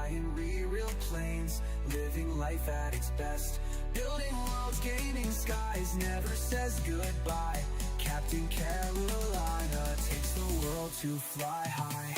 flying real planes, living life at its best, building worlds, gaining skies, never says goodbye. Captain Carolina takes the world to fly high.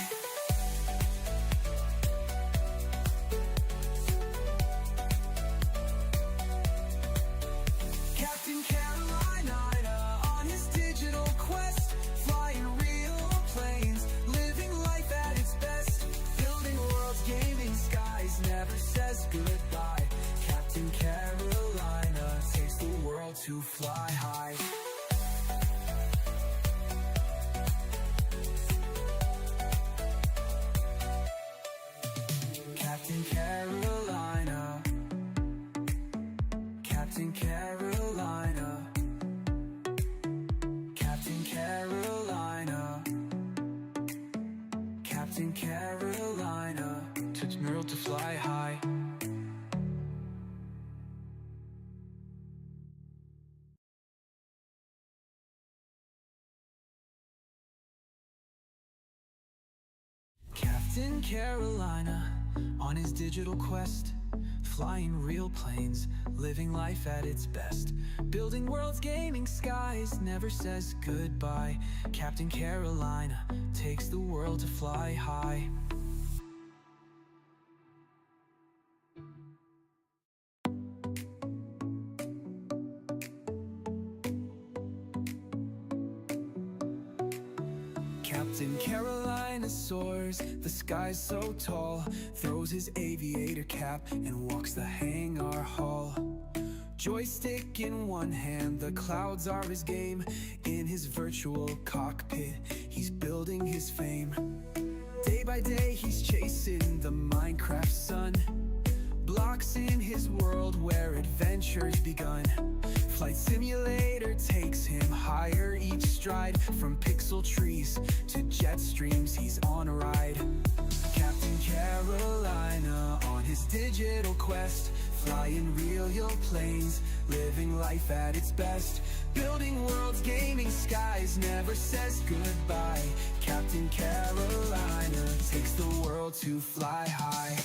Captain Carolina on his digital quest, flying real planes, living life at its best, building worlds, gaming skies, never says goodbye. Captain Carolina takes the world to fly high. Captain Carolina, Captain Carolina, Captain Carolina, Captain Carolina, took the world to fly high. Captain Carolina on his digital quest, flying real planes, living life at its best, building worlds, gaming skies, never says goodbye. Captain Carolina takes the world to fly high. Captain Carolina soars, the sky's so tall, throws his aviator cap and walks the hangar hall. Joystick in one hand, the clouds are his game. In his virtual cockpit, he's building his fame. Day by day, he's chasing the Minecraft sun, blocks in his world where adventure's begun. Flight simulator takes him higher each stride, from pixel trees to jet streams, he's on a ride. Captain Carolina on his digital quest, flying real planes, living life at its best, building worlds, gaming skies, never says goodbye. Captain Carolina takes the world to fly high.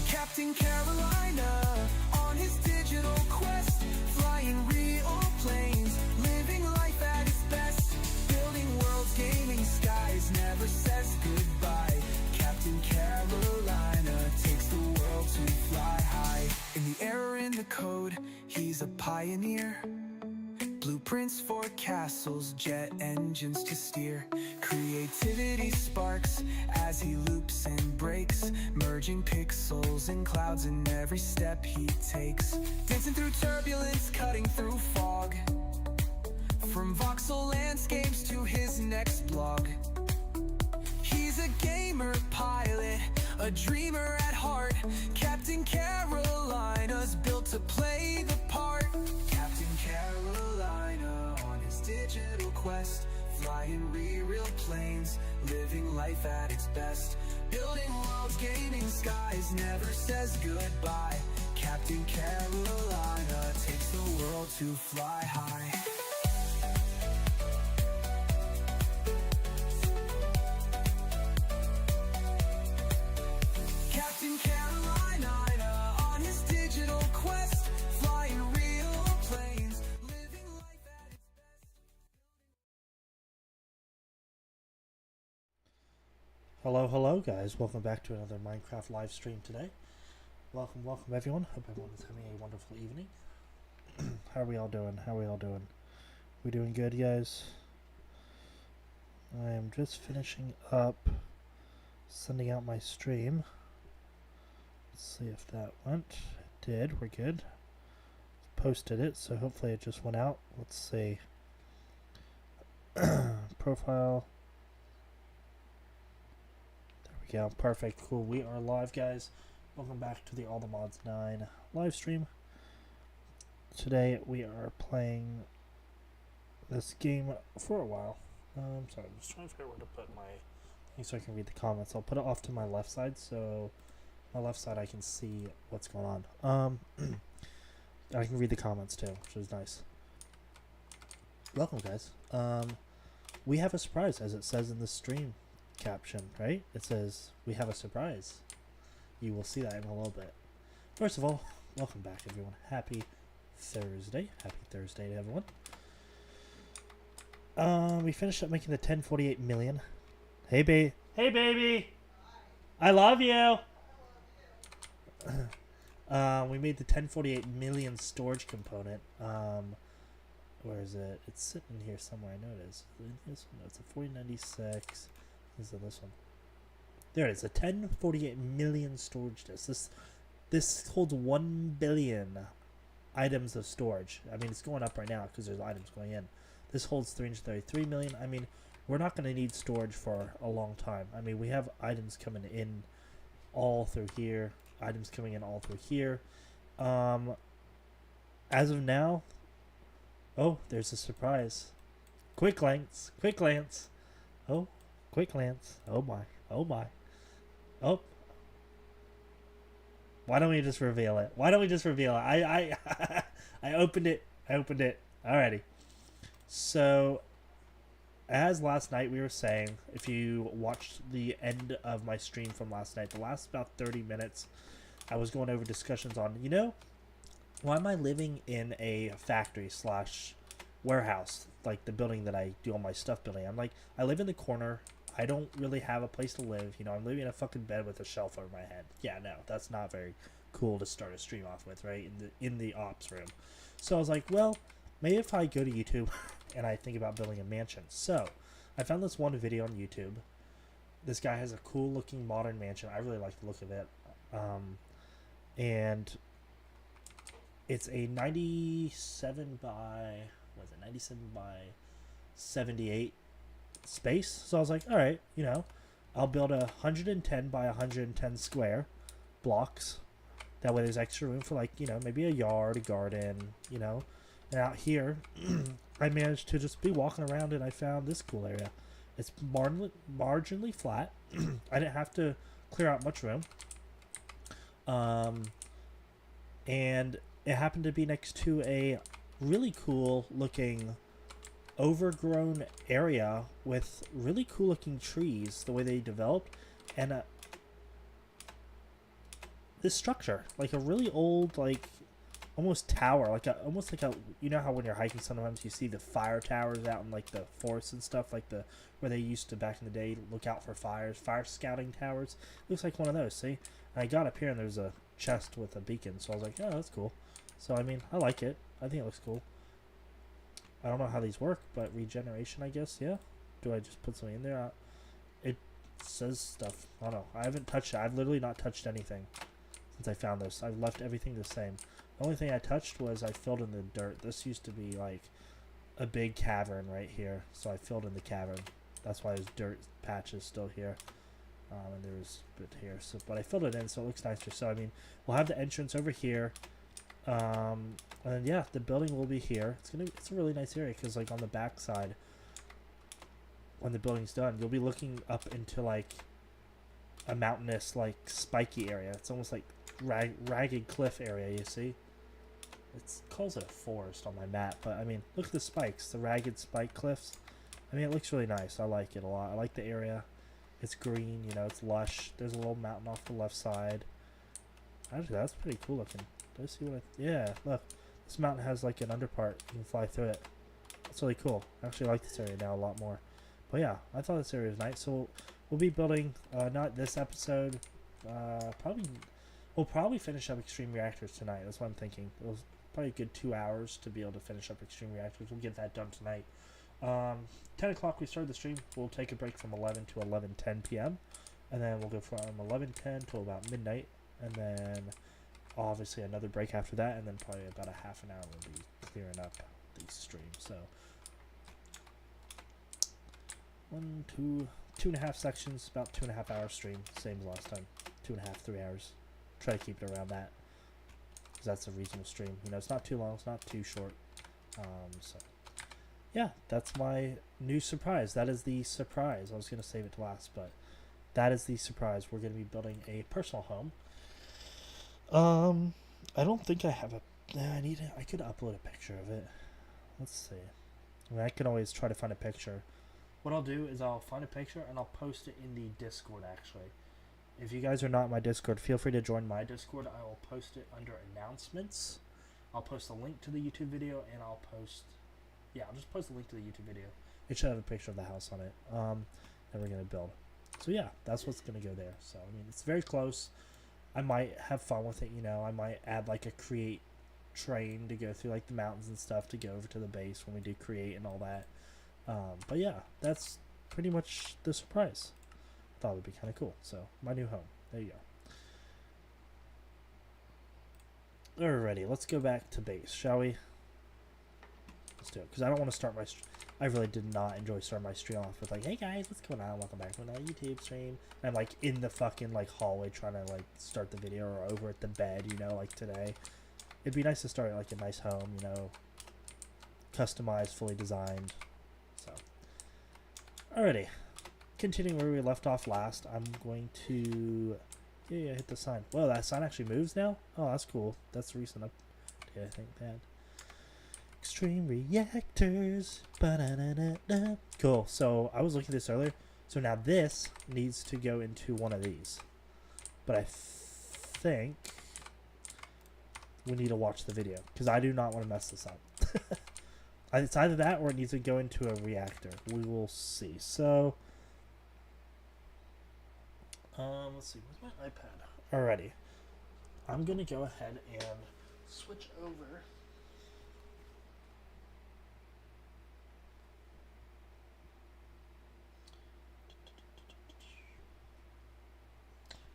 Captain Carolina on his digital quest, flying real planes, living life at its best, building worlds, gaming skies, never says goodbye. Captain Carolina takes the world to fly high. In the error in the code, he's a pioneer. Blueprints for castles, jet engines to steer. Creativity sparks as he loops and breaks, merging pixels and clouds in every step he takes. Dancing through turbulence, cutting through fog, from voxel landscapes to his next blog. He's a gamer pilot, a dreamer at heart. Captain Carolina's built to play the part. Captain Carolina on his digital quest, flying real planes, living life at its best, building worlds, gaining skies, never says goodbye. Captain Carolina takes the world to fly high. Captain Carolina on his digital quest, flying real planes, living life at its best. Hello guys, welcome back to another Minecraft live stream today. Welcome everyone. Hope everyone is having a wonderful evening. How are we all doing? We doing good, guys? I am just finishing up sending out my stream. Let's see if that went. It did. We're good. Posted it, so hopefully it just went out. Let's see. Profile. There we go. Perfect. Cool. We are live, guys. Welcome back to the All the Mods 9 live stream. Today we are playing this game for a while. Sorry, I'm just trying to figure out where to put my thing so I can read the comments. I'll put it off to my left side so my left side I can see what's going on. I can read the comments too, which is nice. Welcome, guys. We have a surprise, as it says in the stream caption, right? It says, we have a surprise. You will see that in a little bit. First of all, welcome back, everyone. Happy Thursday. Happy Thursday to everyone. We finished up making the 1048 million. Hey, Hey, baby! I love you! We made the 1048 million storage component. Where is it? It's sitting here somewhere. I know it is. This one. It's a 4096. Is it this one? There it is. A 1048 million storage disk. This holds 1 billion items of storage. I mean, it's going up right now because there's items going in. This holds 333 million. I mean, we're not going to need storage for a long time. I mean, we have items coming in all through here. Items coming in all through here. As of now, oh, there's a surprise. Quick glance. Quick glance. Oh, quick glance. Oh my. Oh my. Oh. Why don't we just reveal it? Why don't we just reveal it? I opened it. I opened it. Alrighty. So, as last night we were saying, if you watched the end of my stream from last night, the last about 30 minutes, I was going over discussions on, you know, why am I living in a factory slash warehouse, like the building that I do all my stuff building? I'm like, I live in the corner. I don't really have a place to live. You know, I'm living in a fucking bed with a shelf over my head. Yeah, no, that's not very cool to start a stream off with, right? In the ops room. So I was like, well, maybe if I go to YouTube and I think about building a mansion. So I found this one video on YouTube. This guy has a cool looking modern mansion. I really like the look of it. And it's a 97 by, what is it, 97 by 78 space. So I was like, all right, you know, I'll build a 110 by 110 square blocks. That way there's extra room for, like, you know, maybe a yard, a garden, you know. And out here, I managed to just be walking around and I found this cool area. It's marginally flat. I didn't have to clear out much room. And it happened to be next to a really cool looking overgrown area with really cool looking trees, the way they developed, and this structure, like a really old, like almost tower, like almost like a, you know how when you're hiking sometimes you see the fire towers out in like the forests and stuff, like the where they used to back in the day look out for fires, fire scouting towers. It looks like one of those. See, and I got up here and there's a chest with a beacon, so I was like, oh, that's cool. So I mean, I like it. I think it looks cool. I don't know how these work, but regeneration, I guess. Yeah. Do I just put something in there? It says stuff. I don't know. I haven't touched it. I've literally not touched anything since I found this. I've left everything the same. The only thing I touched was I filled in the dirt. This used to be like a big cavern right here, so I filled in the cavern. That's why there's dirt patches still here, and there's a bit here. So, but I filled it in, so it looks nicer. So I mean, we'll have the entrance over here, and yeah, the building will be here. It's a really nice area because like on the back side, when the building's done, you'll be looking up into like a mountainous, like spiky area. It's almost like ragged cliff area. You see. It calls it a forest on my map, but I mean, look at the spikes, the ragged spike cliffs. I mean, it looks really nice. I like it a lot. I like the area. It's green, you know, it's lush. There's a little mountain off the left side. Actually, that's pretty cool looking. Do I see what yeah, look. This mountain has like an underpart. You can fly through it. That's really cool. I actually like this area now a lot more. But yeah, I thought this area was nice. So we'll be building, not this episode, we'll probably finish up Extreme Reactors tonight. That's what I'm thinking. It was probably a good 2 hours to be able to finish up Extreme Reactors. We'll get that done tonight. 10 o'clock we started the stream. We'll take a break from 11 to 11:10 p.m. And then we'll go from 11:10 to about midnight. And then obviously another break after that. And then probably about a half an hour we'll be clearing up the stream. So 2.5 sections, about 2.5 hour stream. Same as last time. 2.5, 3 hours. Try to keep it around that. Because that's a reasonable stream. You know, it's not too long. It's not too short. So yeah, that's my new surprise. That is the surprise. I was going to save it to last, but that is the surprise. We're going to be building a personal home. I don't think I have a... I could upload a picture of it. Let's see. I mean, I can always try to find a picture. What I'll do is I'll find a picture and I'll post it in the Discord, actually. If you guys are not in my Discord, feel free to join my Discord. I will post it under announcements. I'll post a link to the YouTube video, and I'll just post a link to the YouTube video. It should have a picture of the house on it that we're going to build. So yeah, that's what's going to go there. So, I mean, it's very close. I might have fun with it, you know. I might add like a create train to go through like the mountains and stuff to go over to the base when we do create and all that. But yeah, that's pretty much the surprise. Thought it would be kind of cool. So, my new home. There you go. Alrighty, let's go back to base, shall we? Let's do it. Because I don't want to start my... I really did not enjoy starting my stream off with like, hey guys, what's going on? Welcome back to another YouTube stream. And I'm like in the fucking like hallway trying to like start the video, or over at the bed, you know, like today. It'd be nice to start like a nice home, you know, customized, fully designed. So, alrighty. Continuing where we left off last, I'm going to hit the sign. Whoa, that sign actually moves now? Oh, that's cool. That's the recent update, I think, that. Extreme Reactors. Ba-da-da-da-da. Cool. So I was looking at this earlier. So now this needs to go into one of these. But I think we need to watch the video, because I do not want to mess this up. It's either that or it needs to go into a reactor. We will see. So... let's see, where's my iPad? Alrighty. I'm gonna go ahead and switch over.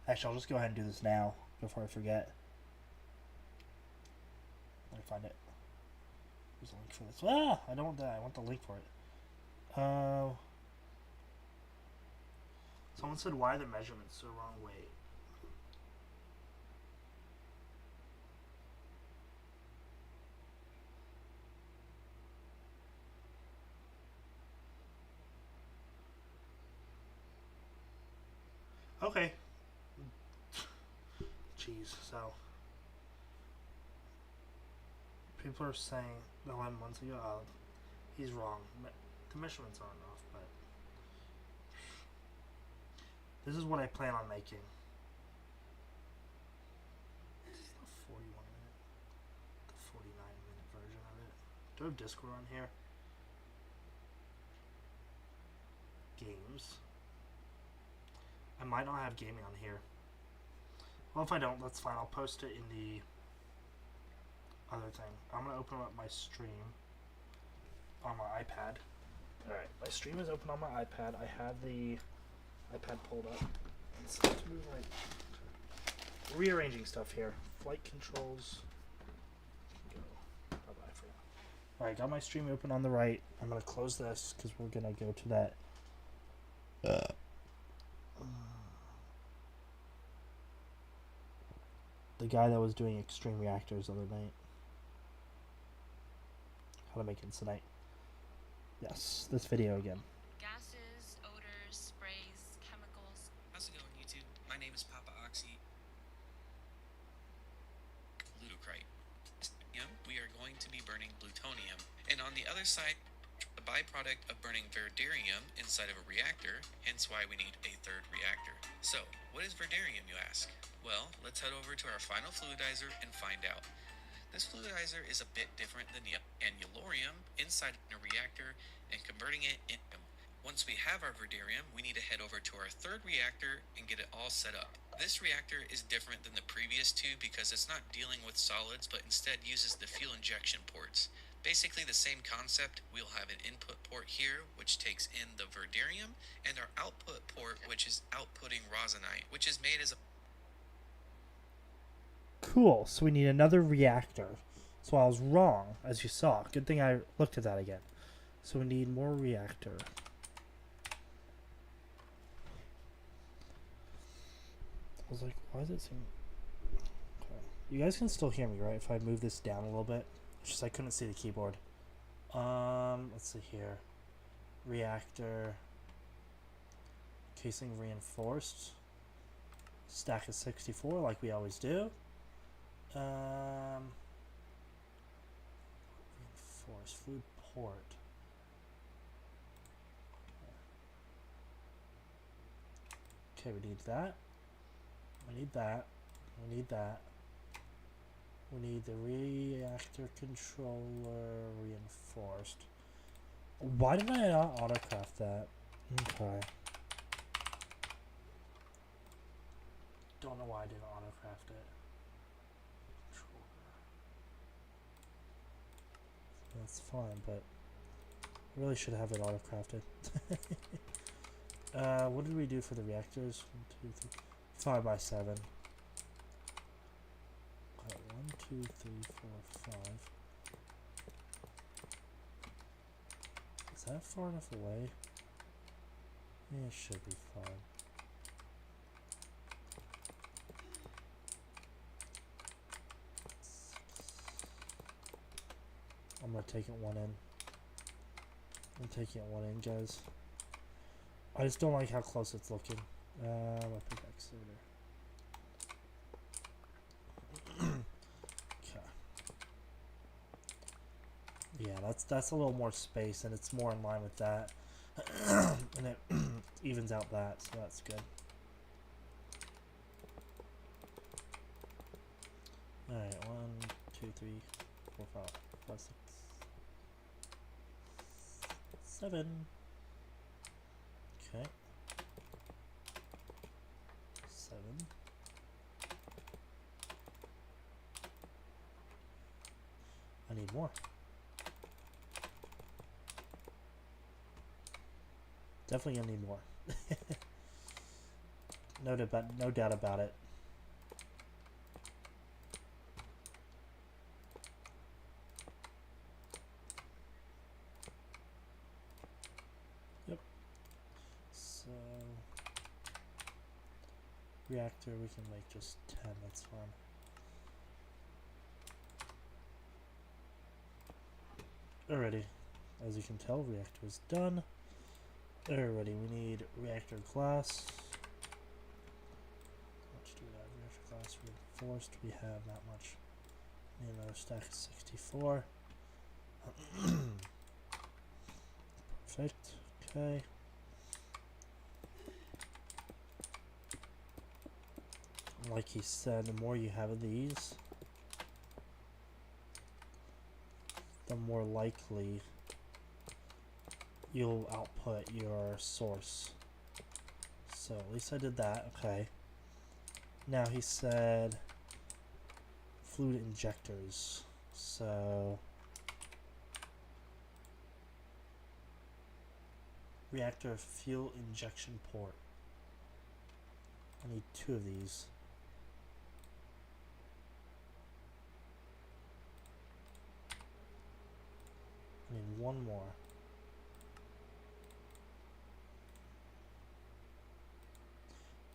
Actually, I'll just go ahead and do this now before I forget. Let me find it. There's a link for this. Ah! I don't want that. I want the link for it. Someone said, why are the measurements so wrong? Wait. Okay. Jeez, so. People are saying the 11 months ago, he's wrong. The measurements aren't off, but. This is what I plan on making. This is the 41-minute, the 49-minute version of it. Do I have Discord on here? Games. I might not have gaming on here. Well, if I don't, that's fine. I'll post it in the other thing. I'm going to open up my stream on my iPad. Alright, my stream is open on my iPad. I have the iPad pulled up. Let's move rearranging stuff here. Flight controls. Go. Bye-bye for now. Alright, got my stream open on the right. I'm going to close this because we're going to go to that. The guy that was doing Extreme Reactors the other night. How to make it tonight. Yes, this video again. Gases, odors, sprays, chemicals. How's it going, YouTube? My name is Papa Oxy. Ludocrite. We are going to be burning plutonium. And on the other side, the byproduct of burning verderium inside of a reactor, hence why we need a third reactor. So, what is verderium, you ask? Well, let's head over to our final fluidizer and find out. This fluidizer is a bit different than the annulorium inside a reactor and converting it into. Once we have our verderium, we need to head over to our third reactor and get it all set up. This reactor is different than the previous two because it's not dealing with solids, but instead uses the fuel injection ports. Basically the same concept. We'll have an input port here, which takes in the verderium, and our output port, which is outputting rosinite, which is made as a... Cool, so we need another reactor. So I was wrong, as you saw. Good thing I looked at that again. So we need more reactor. I was like, why does it seem... Okay. You guys can still hear me, right? If I move this down a little bit. It's just I couldn't see the keyboard. Let's see here. Reactor. Casing reinforced. Stack of 64 like we always do. Reinforced fluid port. Okay, we need that. We need that. We need that. We need the reactor controller reinforced. Why did I not autocraft that? Okay. Don't know why I didn't autocraft it. Controller. That's fine, but I really should have it autocrafted. What did we do for the reactors? 1, 2, 3, 5 by 7. Okay, 1, 2, 3, 4, 5. Is that far enough away? Yeah, it should be fine. I'm gonna take it one in. I'm taking it one in, guys. I just don't like how close it's looking. My pickaxe over. Okay. Yeah, that's a little more space, and it's more in line with that, and it evens out that, so that's good. All right, 1, 2, 3, 4, 5, 5, 6, 7. Okay. 7. I need more. Definitely gonna need more. No doubt about it. Yep. So reactor we can make just 10, that's fine. Alrighty. As you can tell, reactor is done. Alrighty, we need reactor glass. Let's do that. Reactor glass reinforced. We have not much. Need another stack of 64. Perfect. Okay. Like he said, the more you have of these, the more likely you'll output your source. So at least I did that. Okay. Now he said fluid injectors. So reactor fuel injection port. I need 2 of these. I need 1 more.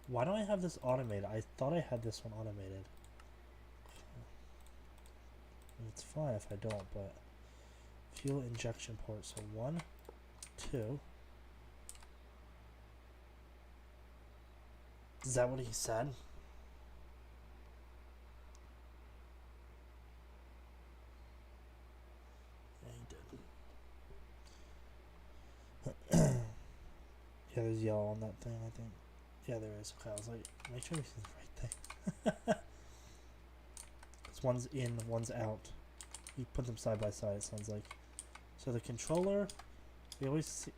Why don't I have this automated? I thought I had this one automated. It's fine if I don't, but fuel injection port. So 1, 2. Is that what he said? Yeah, he did. Yeah, there's yellow on that thing, I think. Yeah, there is. Okay, I was like, make sure we see the right thing. Because one's in, one's out. You put them side by side, it sounds like. So the controller, I always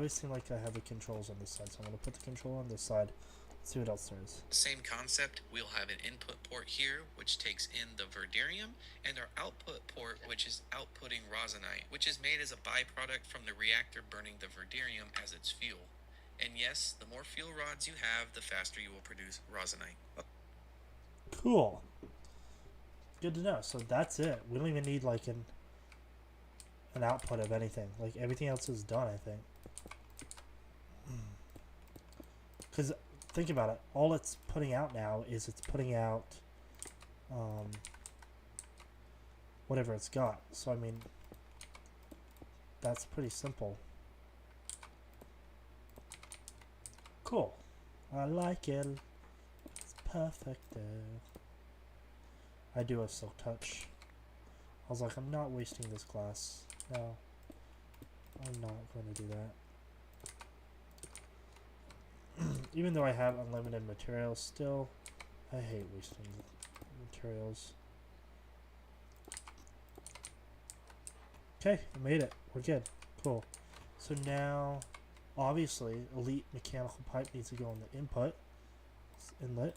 seem like I have the controls on this side, so I'm going to put the controller on this side. Let's see what else there is. Same concept, we'll have an input port here, which takes in the verderium, and our output port, which is outputting rosinite, which is made as a byproduct from the reactor burning the verderium as its fuel. And yes, the more fuel rods you have, the faster you will produce rosinite. Cool. Good to know. So that's it. We don't even need like an output of anything. Like everything else is done, I think. Because think about it. All it's putting out now is it's putting out whatever it's got. So I mean, that's pretty simple. Cool. I like it. It's perfect. I do have silk touch. I was like, I'm not wasting this glass. No. I'm not going to do that. Even though I have unlimited materials still, I hate wasting materials. Okay, I made it. We're good. Cool. So now, obviously, elite mechanical pipe needs to go in the input. Inlet.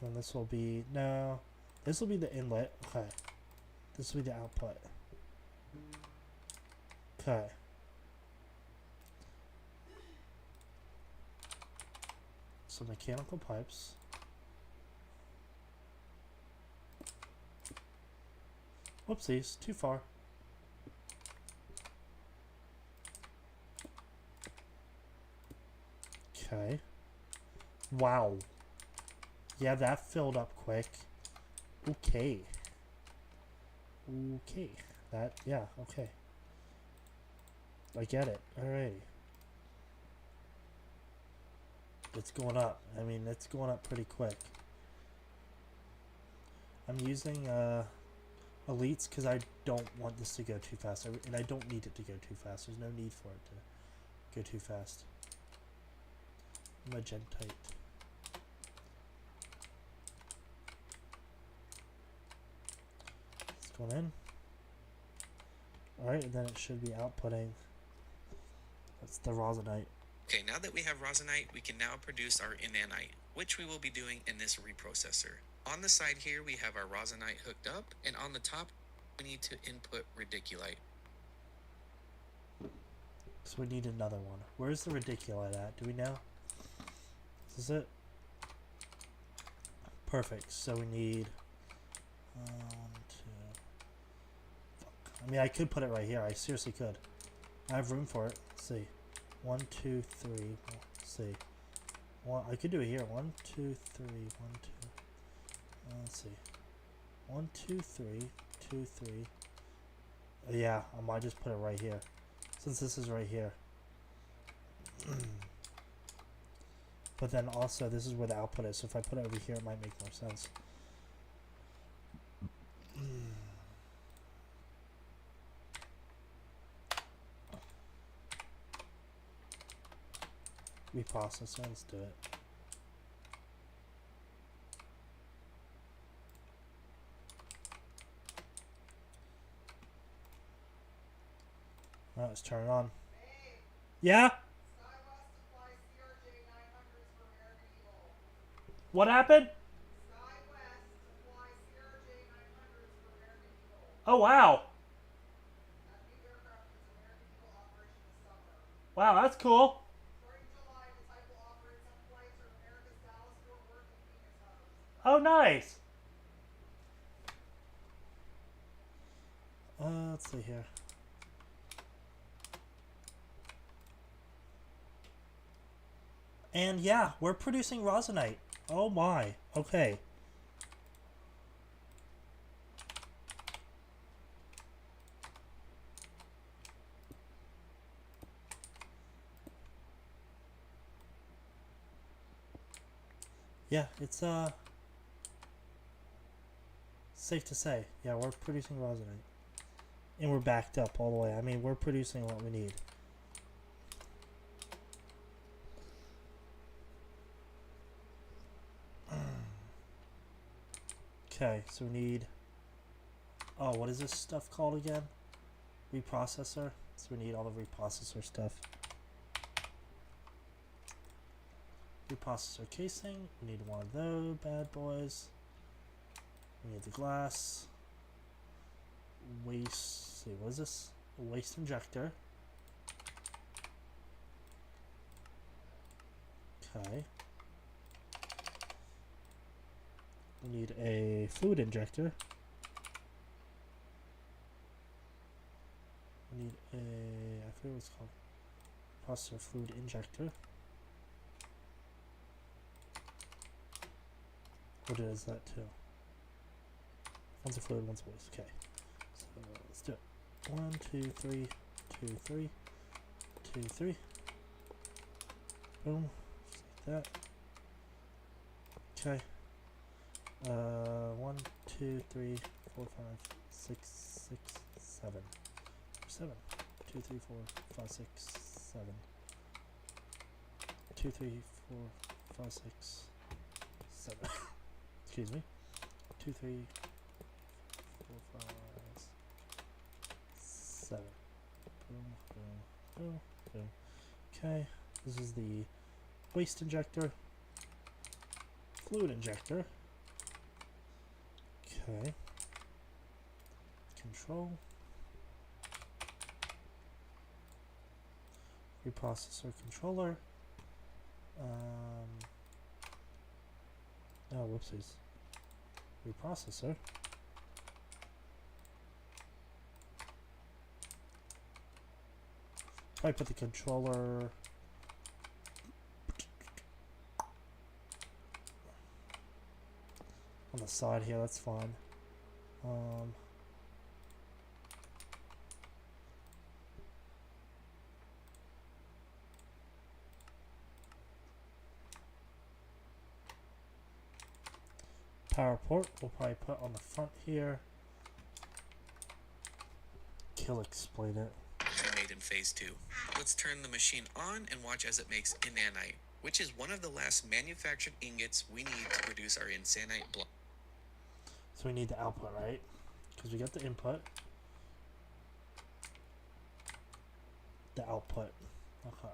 And this will be, no, this will be the inlet. Okay. This will be the output. Okay. So mechanical pipes. Whoopsies, too far. Okay. Wow. Yeah, that filled up quick. Okay. Okay. That, yeah, okay. I get it. Alrighty. It's going up. I mean, it's going up pretty quick. I'm using elites because I don't want this to go too fast. And I don't need it to go too fast. There's no need for it to go too fast. Magentite. It's going in. Alright, and then it should be outputting. That's the rosinite. Okay, now that we have rosinite, we can now produce our inanite, which we will be doing in this reprocessor. On the side here, we have our rosinite hooked up, and on the top, we need to input radiculite. So we need another one. Where's the radiculite at? Do we know? Is this it? Perfect. So we need 1, 2. Fuck. I mean, I could put it right here. I seriously could. I have room for it. Let's see. 1, 2, 3. Let's see. One. I could do it here. 1, 2, 3. 1, 2. Let's see. 1, 2, 3. 2, 3. Yeah, I might just put it right here, since this is right here. But then also, this is where the output is, so if I put it over here, it might make more sense. Reprocessor, let's do it. Alright, let's turn it on. Yeah? What happened? Oh, wow. Wow, that's cool. Oh, nice. Let's see here. And yeah, we're producing rosinite. Oh my. Okay. Yeah, it's safe to say. Yeah, we're producing rosinite. And we're backed up all the way. I mean, we're producing what we need. Okay, so we need... Oh, what is this stuff called again? Reprocessor. So we need all the reprocessor stuff. Reprocessor casing. We need one of those bad boys. We need the glass. Waste. See, what is this? A waste injector. Okay. We need a fluid injector. We need a, I forget what it's called. Processor fluid injector. What is that too? One's a fluid, one's a waste. Okay. So let's do it. 1, 2, 3, 2, 3, 2, 3. Boom. Just like that. Okay. 1, 2, 3, 4, 5, 6, 6, 7. 7. 2, 3, 4, 5, 6, 7. 2, 3, 4, 5, 6, 7. Excuse me. 2, 3, 4, 5, 7. Boom, boom, boom, boom. Okay, this is the waste injector, fluid injector. Okay. Control. Reprocessor controller. Oh, whoopsies. Reprocessor. Probably put the controller on the side here, that's fine. Power port we'll probably put on the front here. Kill explain it. We made in phase 2. Let's turn the machine on and watch as it makes inanite, which is one of the last manufactured ingots we need to produce our insanite block. So we need the output, right? Because we got the input. The output. Okay.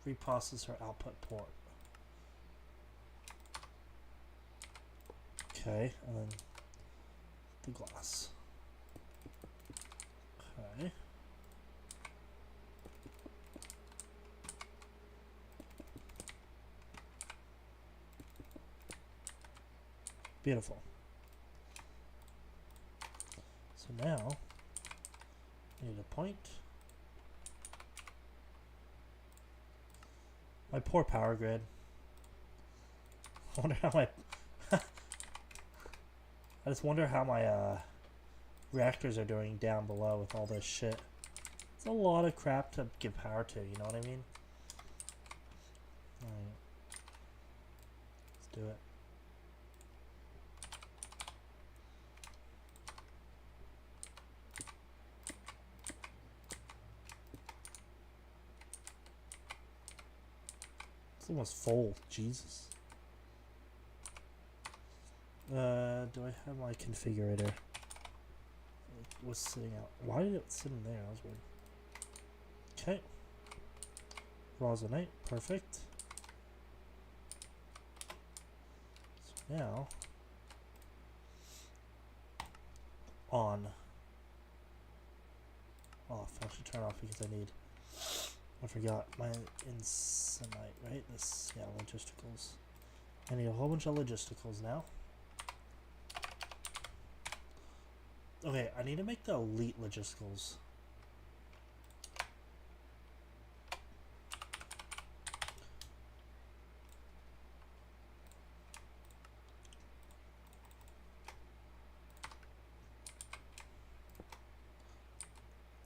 Reprocessor output port. Okay, and then the glass. Okay. Beautiful. So now, I need a point. My poor power grid. I wonder how my... I just wonder how my reactors are doing down below with all this shit. It's a lot of crap to give power to, you know what I mean? Alright. Let's do it. It's almost full. Jesus. Do I have my configurator? It was sitting out. Why did it sit in there? That was weird. Okay. Rosinate. Perfect. So now, on. Off. I should turn off because I need. I forgot my insanite, right? This, yeah, logisticals. I need a whole bunch of logisticals now. Okay, I need to make the elite logisticals.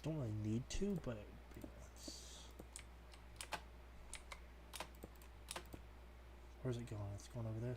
Don't really need to, but it would be nice. Where's it going? It's going over there.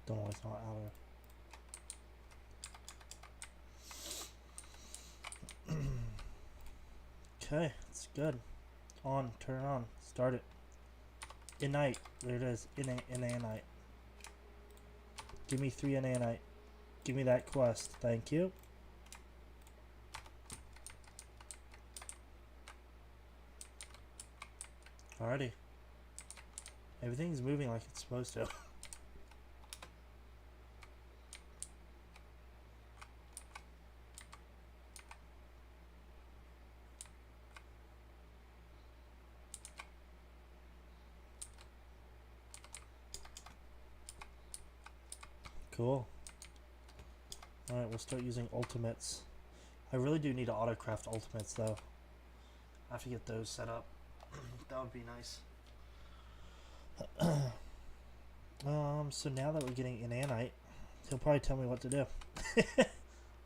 Don't know, it's not out of. Okay, it's good. On, turn on, start it. Inite, there it is. Inanite. Give me 3 inanite. Give me that quest, thank you. Alrighty. Everything's moving like it's supposed to. Cool. Alright, we'll start using ultimates. I really do need to autocraft ultimates though. I have to get those set up. That would be nice. So now that we're getting inanite, he'll probably tell me what to do. I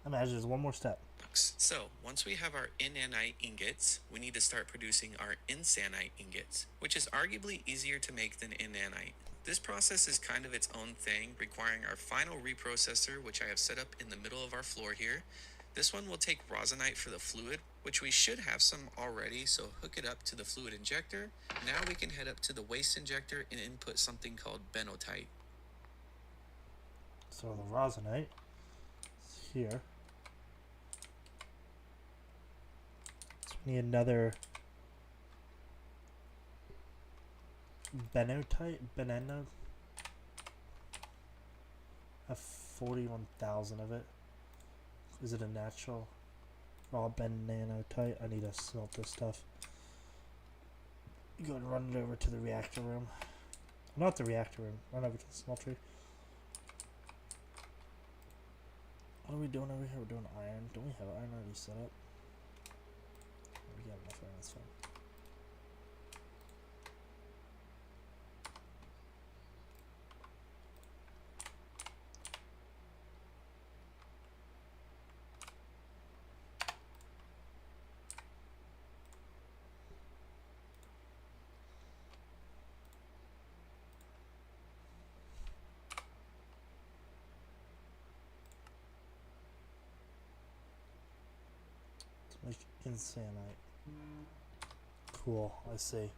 imagine there's one more step. So, once we have our inanite ingots, we need to start producing our insanite ingots, which is arguably easier to make than inanite. This process is kind of its own thing, requiring our final reprocessor, which I have set up in the middle of our floor here. This one will take rosinite for the fluid, which we should have some already, so hook it up to the fluid injector. Now we can head up to the waste injector and input something called benotite. So the rosinite is here. So we need another benotite. Beneno. I have 41,000 of it. Is it a natural raw benanotite? I need to smelt this stuff. Go and run it over to the reactor room. Not the reactor room. Run over to the smeltery. What are we doing over here? We're doing iron. Don't we have iron already set up? We got enough iron. That's fine. Like insanite. Cool, I see.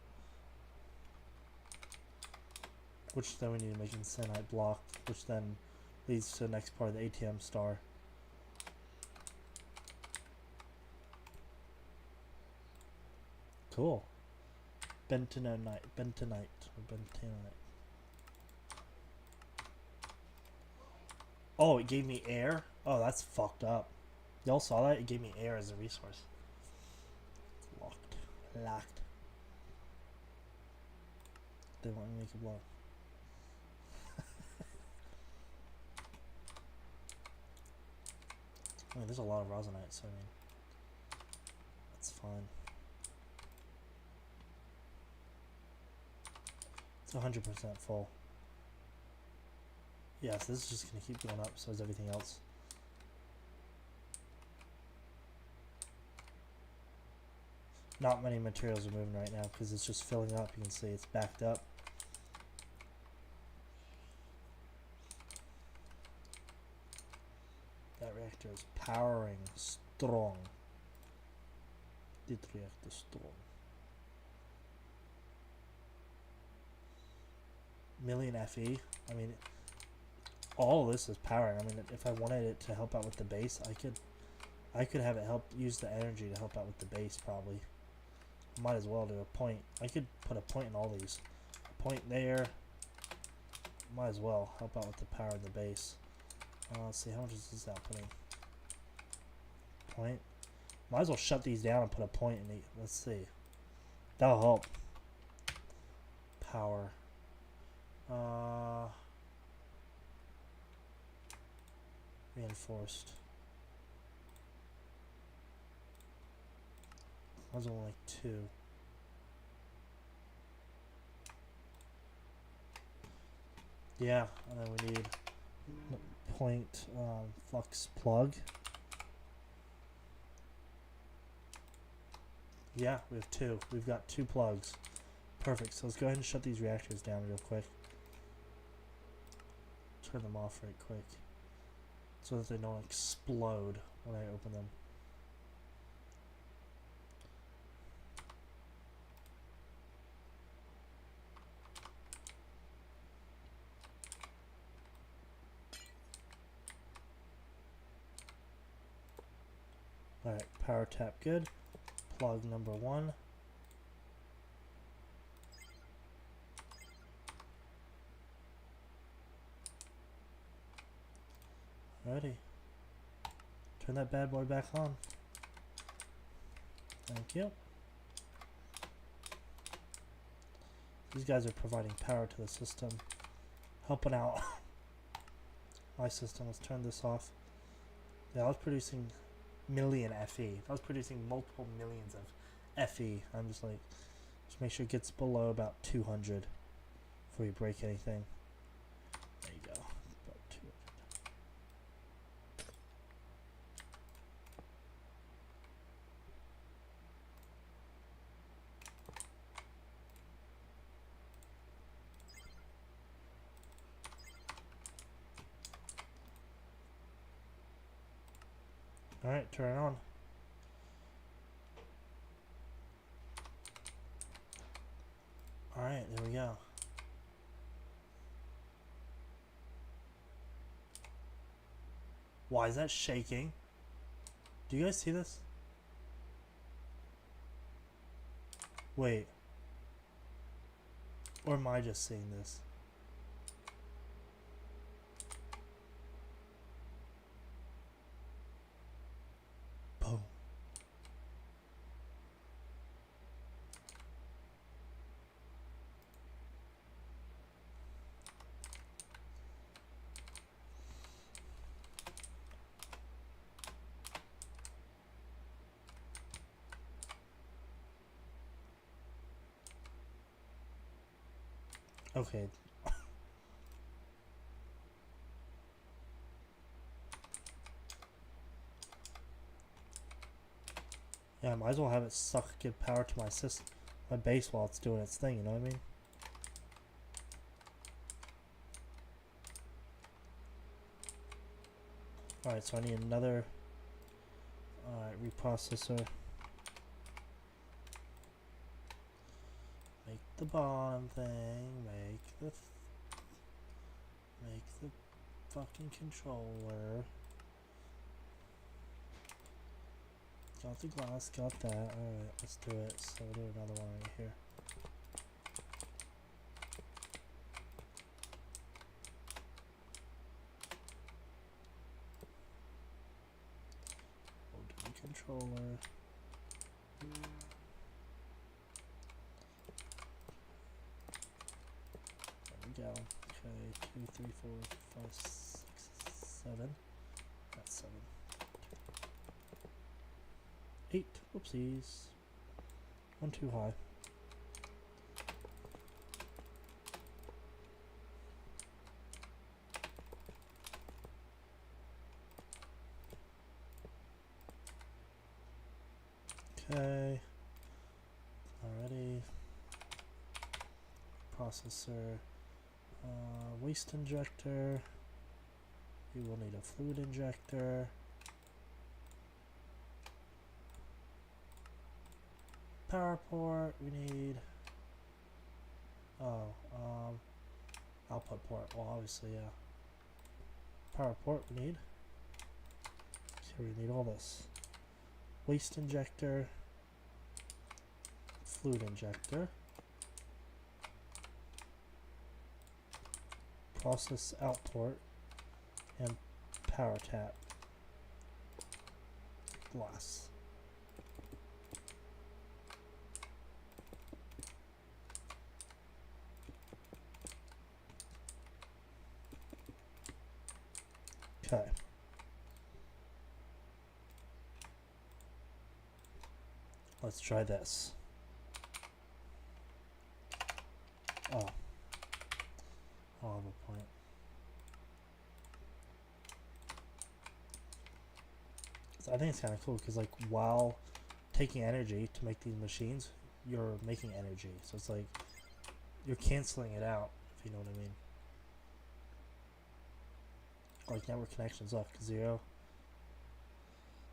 Which then we need to make insanite block, which then leads to the next part of the ATM star. Cool. Bentonite, or bentonite. Oh, it gave me air? Oh, that's fucked up. Y'all saw that? It gave me air as a resource. Locked. Locked. They want me to make a block. I mean, there's a lot of rosinite, so I mean, that's fine. It's 100% full. Yeah, so this is just going to keep going up, so is everything else. Not many materials are moving right now because it's just filling up. You can see it's backed up. That reactor is powering strong. That reactor strong. Million FE. I mean, all of this is powering. I mean, if I wanted it to help out with the base, I could have it help use the energy to help out with the base probably. Might as well do a point. I could put a point in all these. A point there. Might as well help out with the power of the base. Let's see, how much is this outputting? Point. Might as well shut these down and put a point in the. Let's see. That'll help. Power. Reinforced. Might as well like 2. Yeah, and then we need point flux plug. Yeah, we have 2. We've got 2 plugs. Perfect. So let's go ahead and shut these reactors down real quick. Turn them off right quick so that they don't explode when I open them. Alright, power tap good. Plug number 1. Alrighty. Turn that bad boy back on. Thank you. These guys are providing power to the system. Helping out. my system. Let's turn this off. Yeah, I was producing million FE. I was producing multiple millions of FE. I'm just like, just make sure it gets below about 200 before you break anything. There you go. About 200. Alright, turn it on. Alright, there we go. Why is that shaking? Do you guys see this? Wait. Or am I just seeing this? Boom. Okay. Yeah, I might as well have it give power to my system, my base while it's doing its thing, you know what I mean? Alright, so I need another reprocessor. Make the bottom thing, make the fucking controller. Got the glass, got that. Alright, let's do it. So we'll do another one right here. We'll do the controller. There we go. Okay, 2, 3, 4, 5, 6, 7. That's 7. 8. Whoopsies. One too high. Okay. Alrighty. Processor. Waste injector. We will need a fluid injector. Power port, we need output port. Well, obviously, yeah. Power port we need. So we need all this. Waste injector, fluid injector, process out port, and power tap. Glass. Okay. Let's try this. Oh. I'll have a point. So I think it's kind of cool because, like, while taking energy to make these machines, you're making energy. So it's like you're canceling it out, if you know what I mean. Like network connections, look, 0,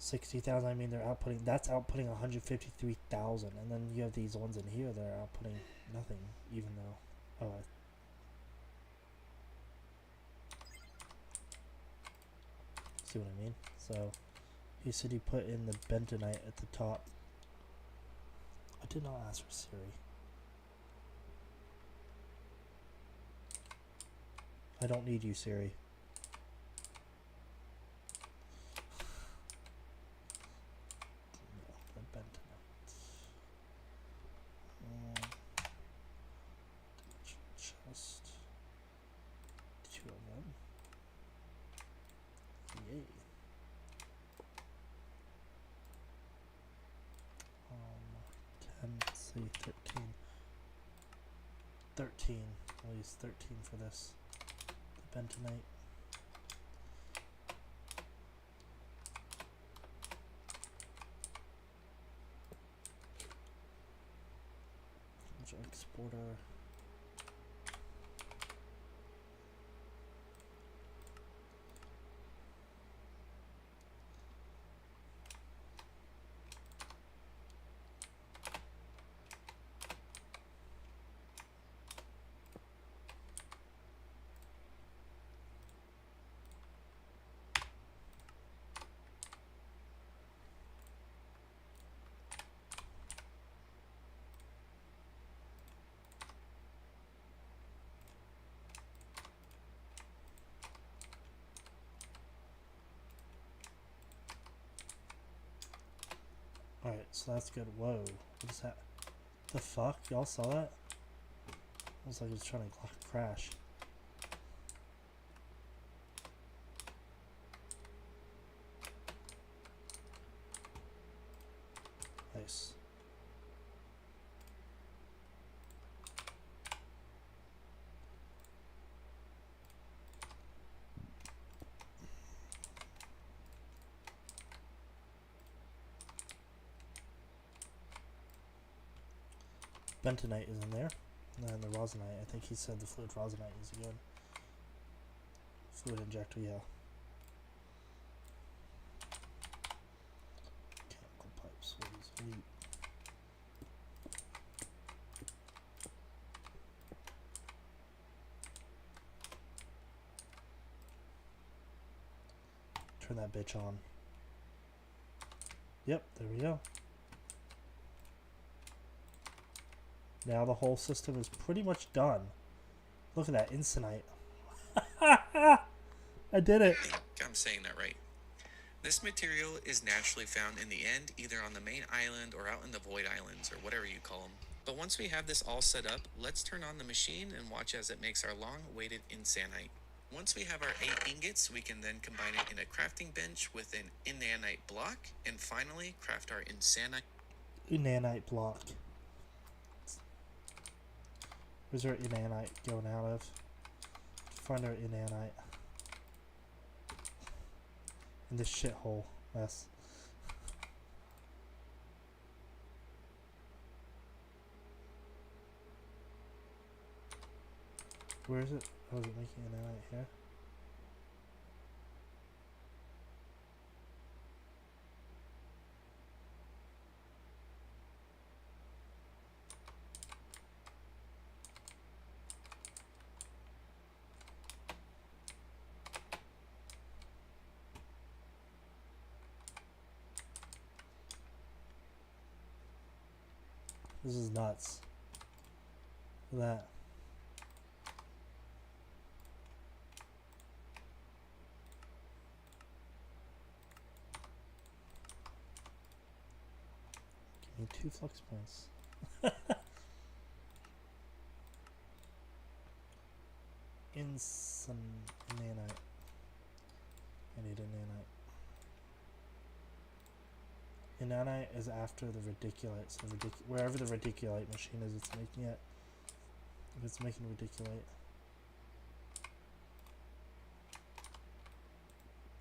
60,000. I mean, they're outputting. That's outputting 153,000, and then you have these ones in here that are outputting nothing, even though. Oh. See what I mean? So, he said he put in the bentonite at the top. I did not ask for Siri. I don't need you, Siri. Just 2 of them. see, 13. 13. We'll use 13 for this. The bentonite. Exporter. Alright, so that's good. Whoa. What is that? The fuck? Y'all saw that? I was like, it was trying to crash. Nice. Bentonite is in there. And the rosinite, I think he said the fluid rosinite is good. Fluid injector, yeah. Chemical pipes, what is wheat? Turn that bitch on. Yep, there we go. Now the whole system is pretty much done. Look at that, Insinite. I did it. I think I'm saying that right. This material is naturally found in the end, either on the main island or out in the void islands, or whatever you call them. But once we have this all set up, let's turn on the machine and watch as it makes our long-awaited insanite. Once we have our 8 ingots, we can then combine it in a crafting bench with an inanite block, and finally craft our insanite. Inanite block. Where's our inanite going out of? Find our inanite. In this shithole mess. Where is it? Oh, is it making inanite here? This is nuts. Look at that. Give me 2 flux points. Some nanite. I need a nanite. Inanite is after the radiculite, so wherever the radiculite machine is, it's making it. If it's making radiculite.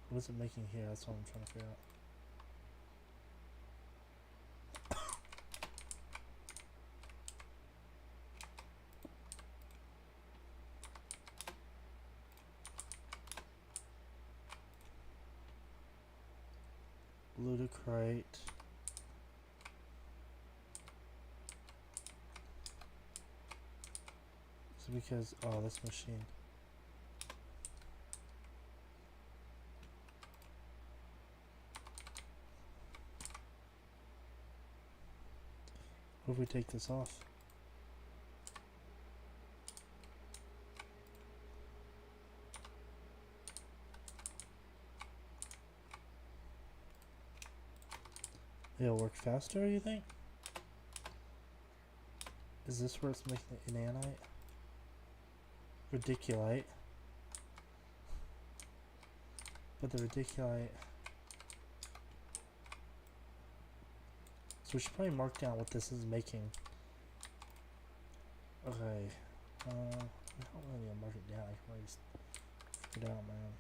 What is it making here? That's what I'm trying to figure out. Ludicrate. It's because, oh, this machine. What if we take this off? It'll work faster, you think? Is this where it's making the inanite? Radiculite. But the radiculite... So we should probably mark down what this is making Okay. I don't really need to mark it down. I can really just figure it out, man.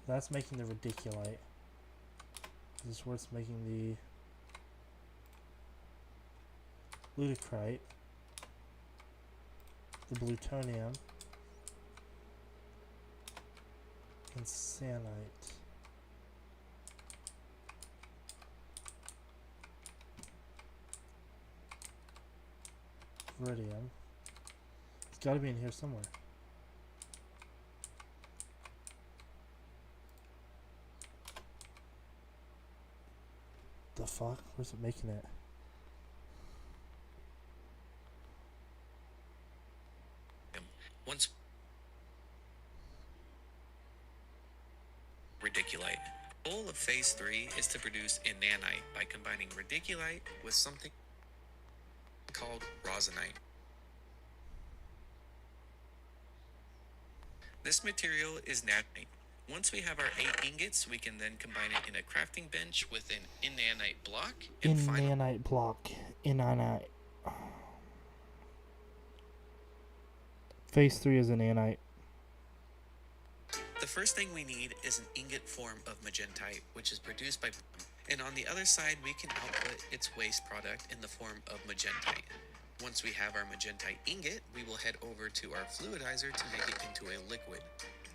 So that's making the radiculite. This is where it's making the lutecrite, the plutonium, and sanite. Iridium. It's got to be in here somewhere. The fuck? Where's it making it? Once radiculite. The goal of phase 3 is to produce a nanite by combining radiculite with something called rosinite. This material is nanite. Once we have our 8 ingots, we can then combine it in a crafting bench with an nanite block. And Nanite block. Nanite. Phase 3 is a nanite. The first thing we need is an ingot form of magentite, which is produced by and on the other side we can output its waste product in the form of magentite. Once we have our magentite ingot, we will head over to our fluidizer to make it into a liquid.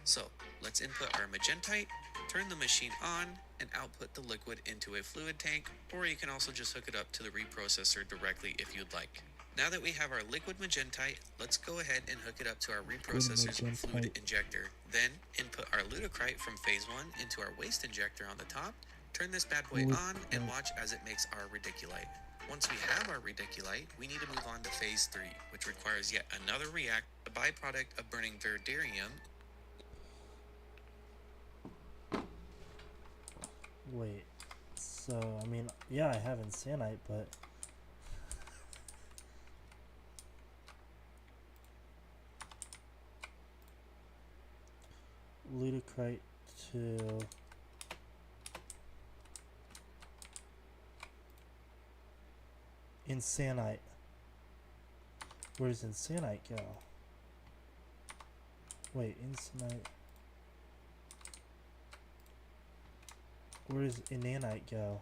So let's input our magentite, turn the machine on, and output the liquid into a fluid tank, or you can also just hook it up to the reprocessor directly if you'd like. Now that we have our liquid magentite, let's go ahead and hook it up to our reprocessor's fluid injector. Then input our lutecrite from phase 1 into our waste injector on the top, turn this bad boy on, and watch as it makes our radiculite. Once we have our radiculite, we need to move on to phase 3, which requires yet another reactor, a byproduct of burning verderium. Wait. So, I mean, yeah, I have insanite, but... lutecrite to... insanite. Where does insanite go? Wait, insanite... Where does inanite go?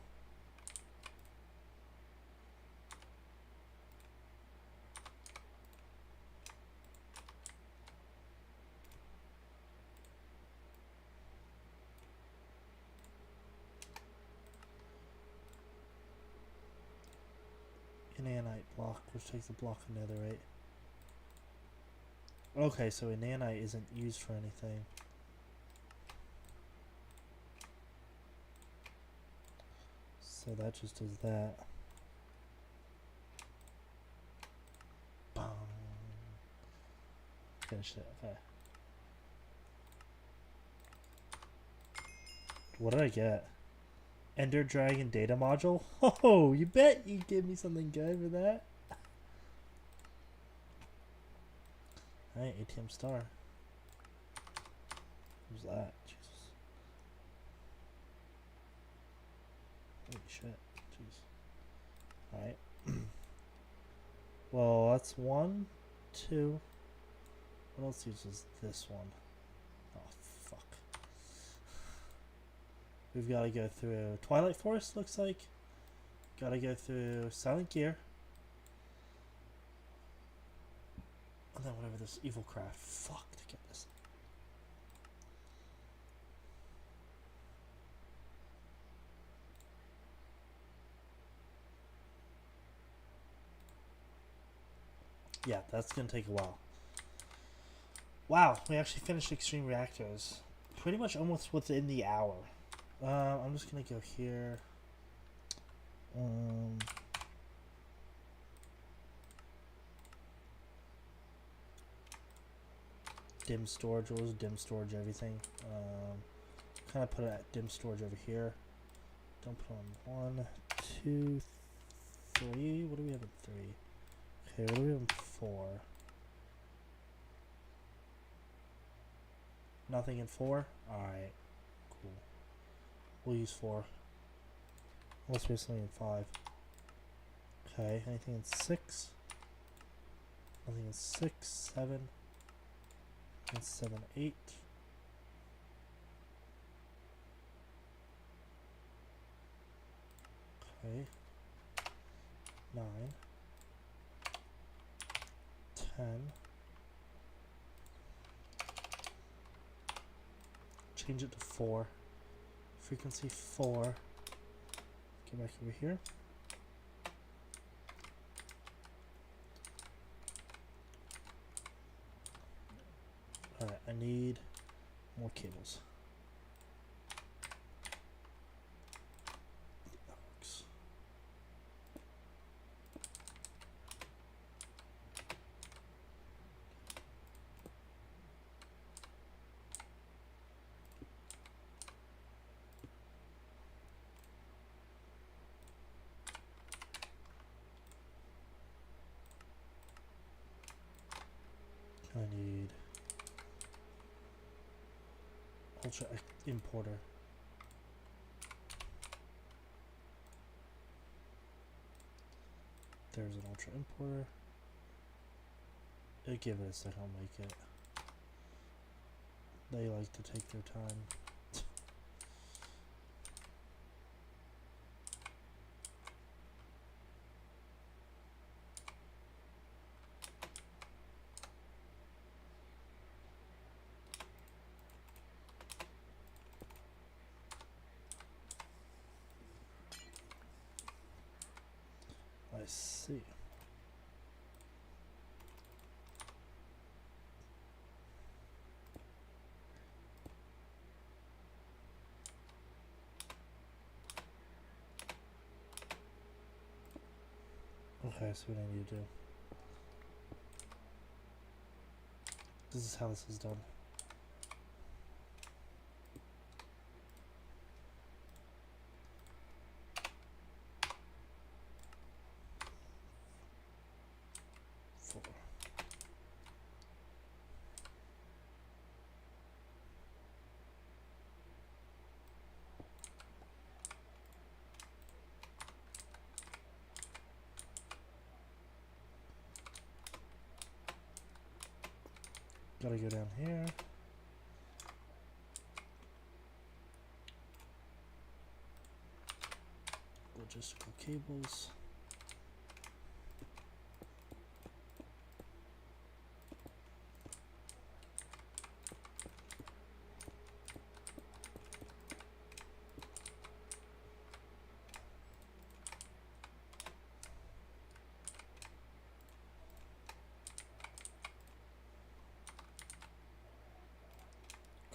Inanite block, which takes a block of netherite. Okay, so inanite isn't used for anything. So that just does that. Bum. Finish it. Okay. What did I get? Ender Dragon data module? Oh, you bet you give me something good for that. Alright, ATM star. Who's that? Jesus. Holy shit. Jeez. Alright. Well, that's 1, 2. What else uses this one? Oh, fuck. We've got to go through Twilight Forest, looks like. Got to go through Silent Gear. And then whatever this evil craft. Fuck to get this. Yeah, that's going to take a while. Wow, we actually finished Extreme Reactors. Pretty much almost within the hour. I'm just going to go here. Dim storage, what was dim storage, everything. Kind of put it at dim storage over here. Don't put on 1, 2, 3. What do we have at 3? Okay, what do we have at 4? Nothing in 4? Alright, cool. We'll use 4. Unless we have something in 5. Okay, anything in 6? Nothing in 6, 7, and 7, 8. Okay. 9, 10. Change it to 4. Frequency 4. Get back over here. Alright, I need more cables. That works. I need ultra importer. There's an ultra importer. Give it a second, I'll make it. They like to take their time. I see. Okay, so what I need to do. This is how this is done. Four. Gotta go down here. Logistical cables.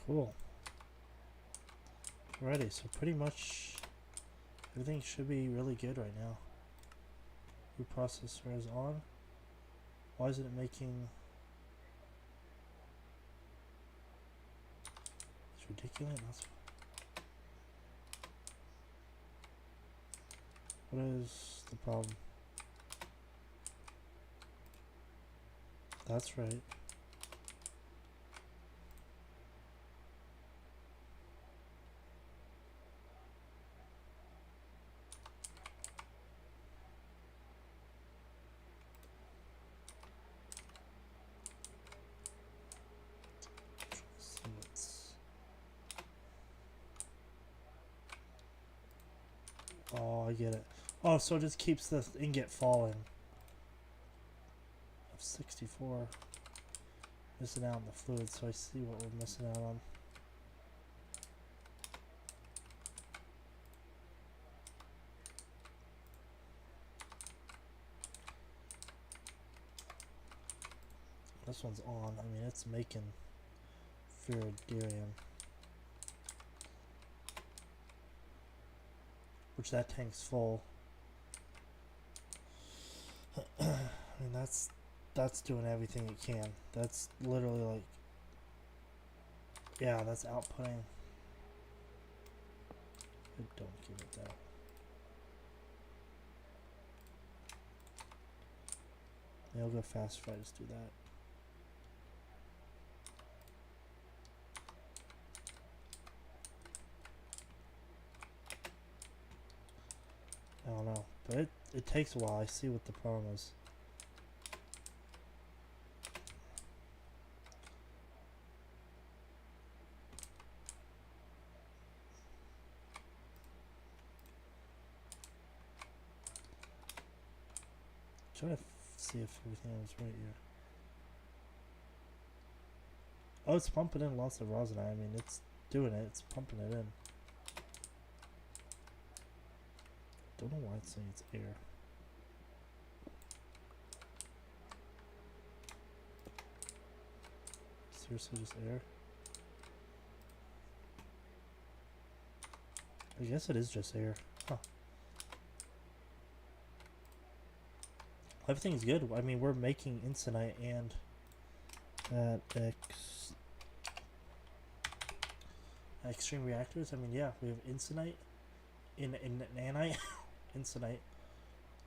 Cool. Alrighty, so pretty much everything should be really good right now. Your processor is on. Why isn't it making... It's ridiculous. What is the problem? That's right. Oh, I get it. Oh, so it just keeps the ingot falling. Of 64. Missing out on the fluid, so I see what we're missing out on. This one's on. I mean, it's making ferroderium. Which that tank's full. I mean, that's doing everything it can. That's literally like, yeah, that's outputting. Don't give it that. It'll go fast if I just do that. I don't know. But it takes a while. I see what the problem is. Trying to see if everything was right here. Oh, it's pumping in lots of rosinite. I mean, it's doing it. It's pumping it in. Don't know why it's saying it's air. Seriously, just air? I guess it is just air. Huh. Everything's good. I mean, we're making Insinite and extreme reactors. I mean, yeah, we have Insinite in nanite, Insinite.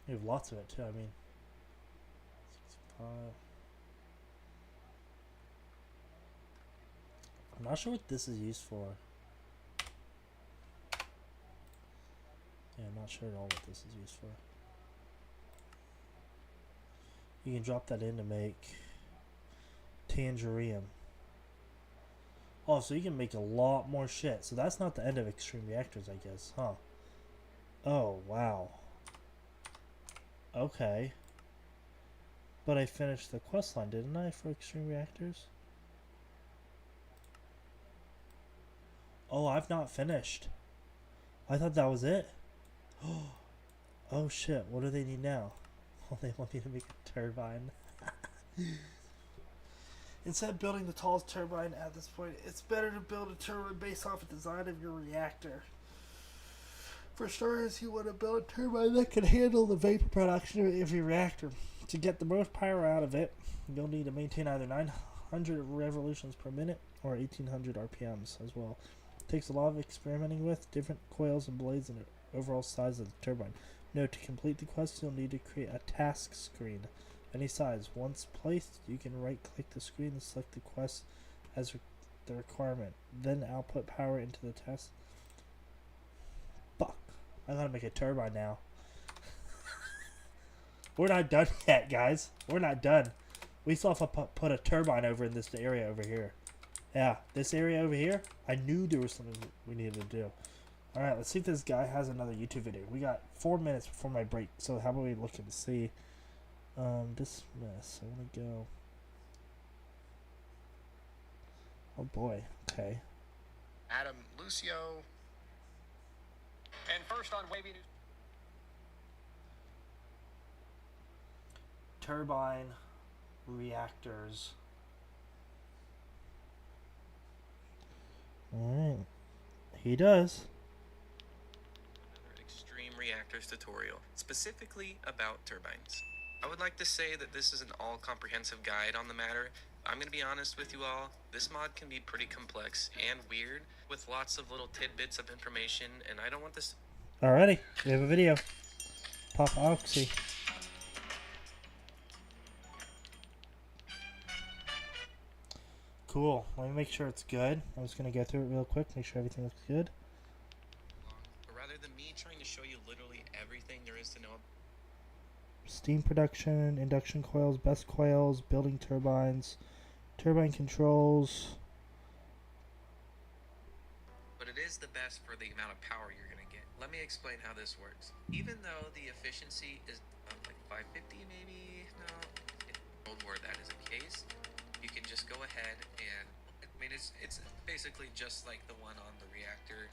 We have lots of it too. I mean, 65. I'm not sure what this is used for. Yeah, I'm not sure at all what this is used for. You can drop that in to make Tangerium. Oh, so you can make a lot more shit. So that's not the end of extreme reactors, I guess, huh? Oh, wow. Okay. But I finished the quest line, didn't I, for extreme reactors? Oh, I've not finished. I thought that was it. Oh shit, what do they need now? Oh, they want me to make a turbine. Instead of building the tallest turbine at this point, it's better to build a turbine based off the design of your reactor. For starters, you want to build a turbine that can handle the vapor production of your reactor. To get the most power out of it, you'll need to maintain either 900 revolutions per minute or 1800 RPMs as well. It takes a lot of experimenting with different coils and blades and the overall size of the turbine. Note, to complete the quest, you'll need to create a task screen. Any size. Once placed, you can right-click the screen and select the quest as the requirement. Then output power into the task. Fuck. I gotta make a turbine now. We're not done yet, guys. We're not done. We still have to put a turbine over in this area over here. Yeah, this area over here, I knew there was something we needed to do. Alright, let's see if this guy has another YouTube video. We got 4 minutes before my break, so how about we look and see. Dismiss. I want to go. Oh boy, okay. Adam Lucio. And first on Wavy News. Turbine reactors. Alright. He does. Another extreme reactors tutorial, specifically about turbines. I would like to say that this is an all-comprehensive guide on the matter. I'm going to be honest with you all, this mod can be pretty complex and weird with lots of little tidbits of information, and I don't want this... Alrighty, we have a video. Pop Oxy. Cool. Let me make sure it's good. I'm just going to go through it real quick, make sure everything looks good. But rather than me trying to show you literally everything there is to know... Steam production, induction coils, best coils, building turbines, turbine controls. But it is the best for the amount of power you're going to get. Let me explain how this works. Even though the efficiency is like 550 maybe, no, in World War that isn't the case. You can just go ahead and, I mean, it's basically just like the one on the reactor.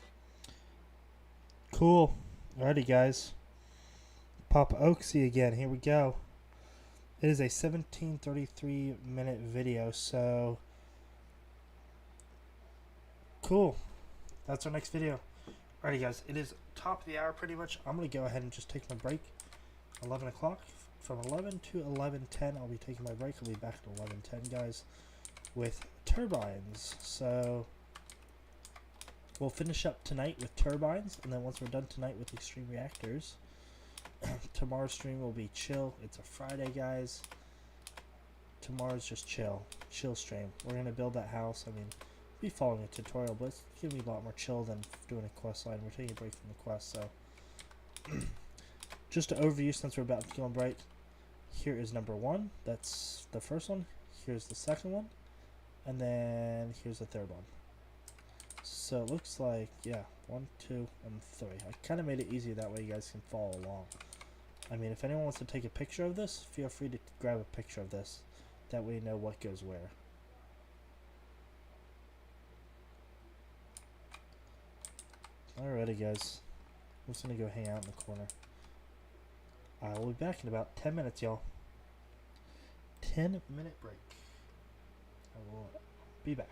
Cool. Alrighty, guys. Pop Oxy again. Here we go. It is a 17:33 minute video, so cool. That's our next video. Alrighty, guys. It is top of the hour pretty much. I'm going to go ahead and just take my break. 11 o'clock. From 11 to 11:10, I'll be taking my break. I'll be back at 11:10, guys, with turbines. So we'll finish up tonight with turbines, and then once we're done tonight with extreme reactors, tomorrow's stream will be chill. It's a Friday, guys. Tomorrow's just chill stream. We're gonna build that house. I mean, we'll be following a tutorial, but it's gonna be a lot more chill than doing a quest line. We're taking a break from the quest, so just to overview, since we're about to go bright, here is number 1. That's the first one. Here's the second one. And then here's the third one. So it looks like, yeah, 1, 2, and 3. I kind of made it easy that way you guys can follow along. I mean, if anyone wants to take a picture of this, feel free to grab a picture of this. That way you know what goes where. Alrighty, guys. I'm just going to go hang out in the corner. I will be back in about 10 minutes, y'all. 10-minute break. I will be back.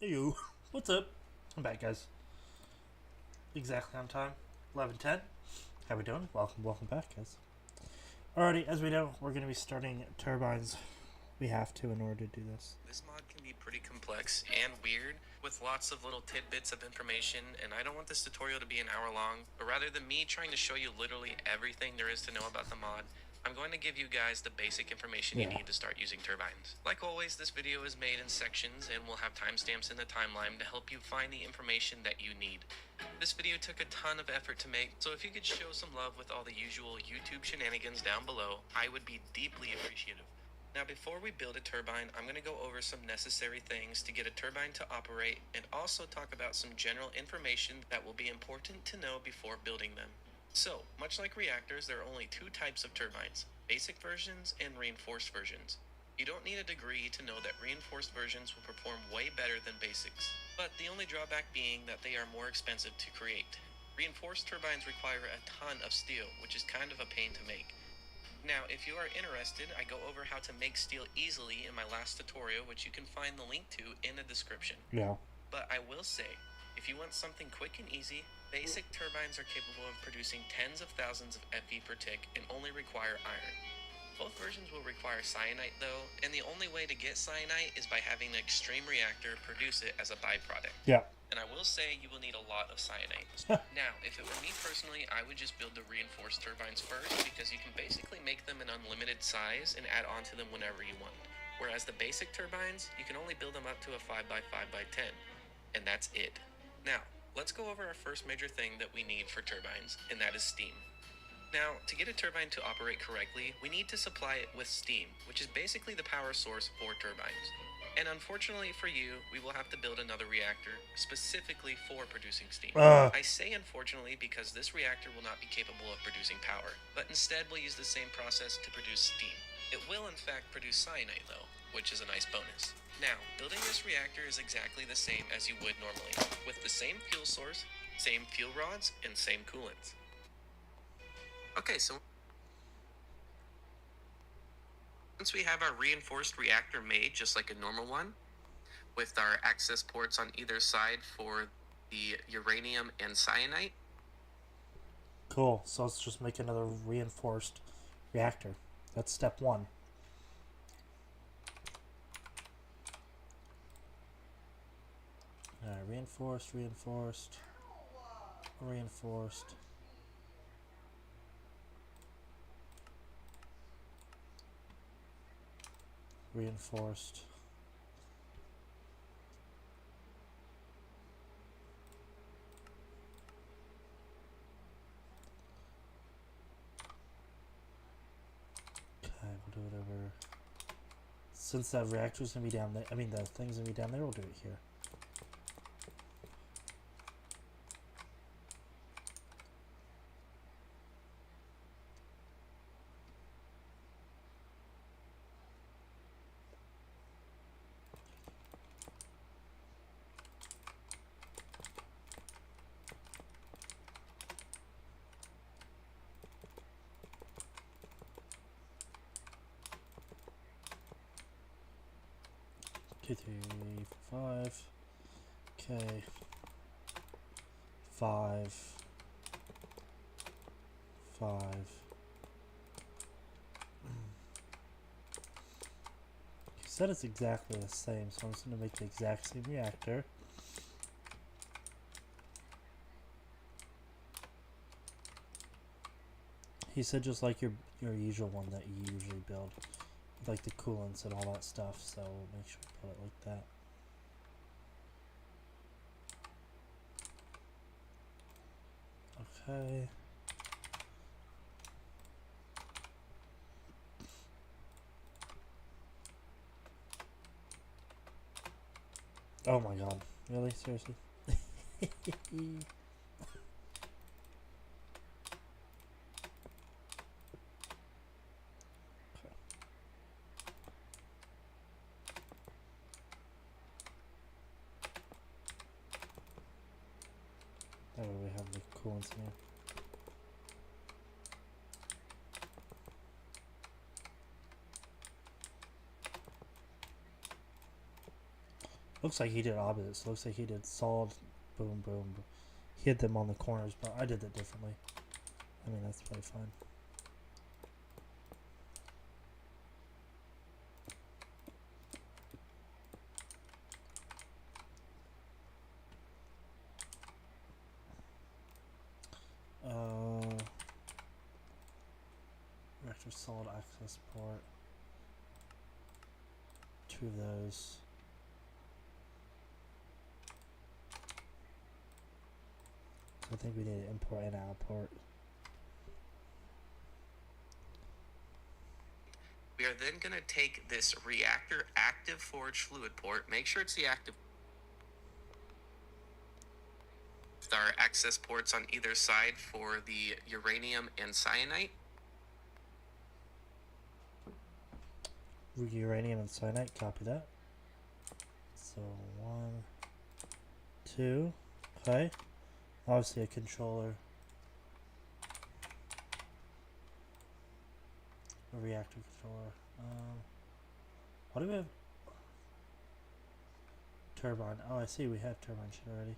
Hey you, what's up? I'm back, guys. Exactly on time, 11:10. How we doing? Welcome back, guys. Alrighty, as we know, we're going to be starting turbines. We have to in order to do this. This mod can be pretty complex and weird, with lots of little tidbits of information, and I don't want this tutorial to be an hour long, but rather than me trying to show you literally everything there is to know about the mod, I'm going to give you guys the basic information you need to start using turbines. Like always, this video is made in sections and will have timestamps in the timeline to help you find the information that you need. This video took a ton of effort to make, so if you could show some love with all the usual YouTube shenanigans down below, I would be deeply appreciative. Now before we build a turbine, I'm going to go over some necessary things to get a turbine to operate and also talk about some general information that will be important to know before building them. So, much like reactors, there are only two types of turbines, basic versions and reinforced versions. You don't need a degree to know that reinforced versions will perform way better than basics, but the only drawback being that they are more expensive to create. Reinforced turbines require a ton of steel, which is kind of a pain to make. Now, if you are interested, I go over how to make steel easily in my last tutorial, which you can find the link to in the description. Yeah. But I will say, if you want something quick and easy, basic turbines are capable of producing tens of thousands of FE per tick and only require iron. Both versions will require cyanite though, and the only way to get cyanite is by having an extreme reactor produce it as a byproduct. Yeah. and I will say you will need a lot of cyanite. Now, if it were me personally, I would just build the reinforced turbines first, because you can basically make them an unlimited size and add on to them whenever you want. Whereas the basic turbines, you can only build them up to a 5x5x10, and that's it. Now, let's go over our first major thing that we need for turbines, and that is steam. Now, to get a turbine to operate correctly, we need to supply it with steam, which is basically the power source for turbines. And unfortunately for you, we will have to build another reactor specifically for producing steam. I say unfortunately because this reactor will not be capable of producing power, but instead we'll use the same process to produce steam. It will in fact produce cyanide though, which is a nice bonus. Now, building this reactor is exactly the same as you would normally, with the same fuel source, same fuel rods, and same coolants. Okay, so once we have our reinforced reactor made just like a normal one, with our access ports on either side for the uranium and cyanide. Cool. So let's just make another reinforced reactor. That's step one. Alright, reinforced, reinforced, reinforced. Reinforced. Okay, we'll do whatever. Since that reactor's gonna be down there, I mean the thing's gonna be down there, we'll do it here. Two, three, four, five. Okay. 5. 5. He said it's exactly the same, so I'm just going to make the exact same reactor. He said just like your usual one that you usually build. Like the coolants and all that stuff, so we'll make sure we put it like that. Okay. Oh my god. Really? Seriously? That way we have the coolants in here. Looks like he did opposites. Looks like he did solid, boom, boom. He hit them on the corners, but I did that differently. I mean, that's probably fine. Reactor solid access port. 2 of those. So I think we need to import and outport. We are then going to take this reactor active forged fluid port, make sure it's the active, with our access ports on either side for the uranium and cyanide. Uranium and cyanide, copy that. So 1, 2, okay. Obviously a controller. A reactor controller. What do we have? Turbine. Oh, I see. We have turbine shit already.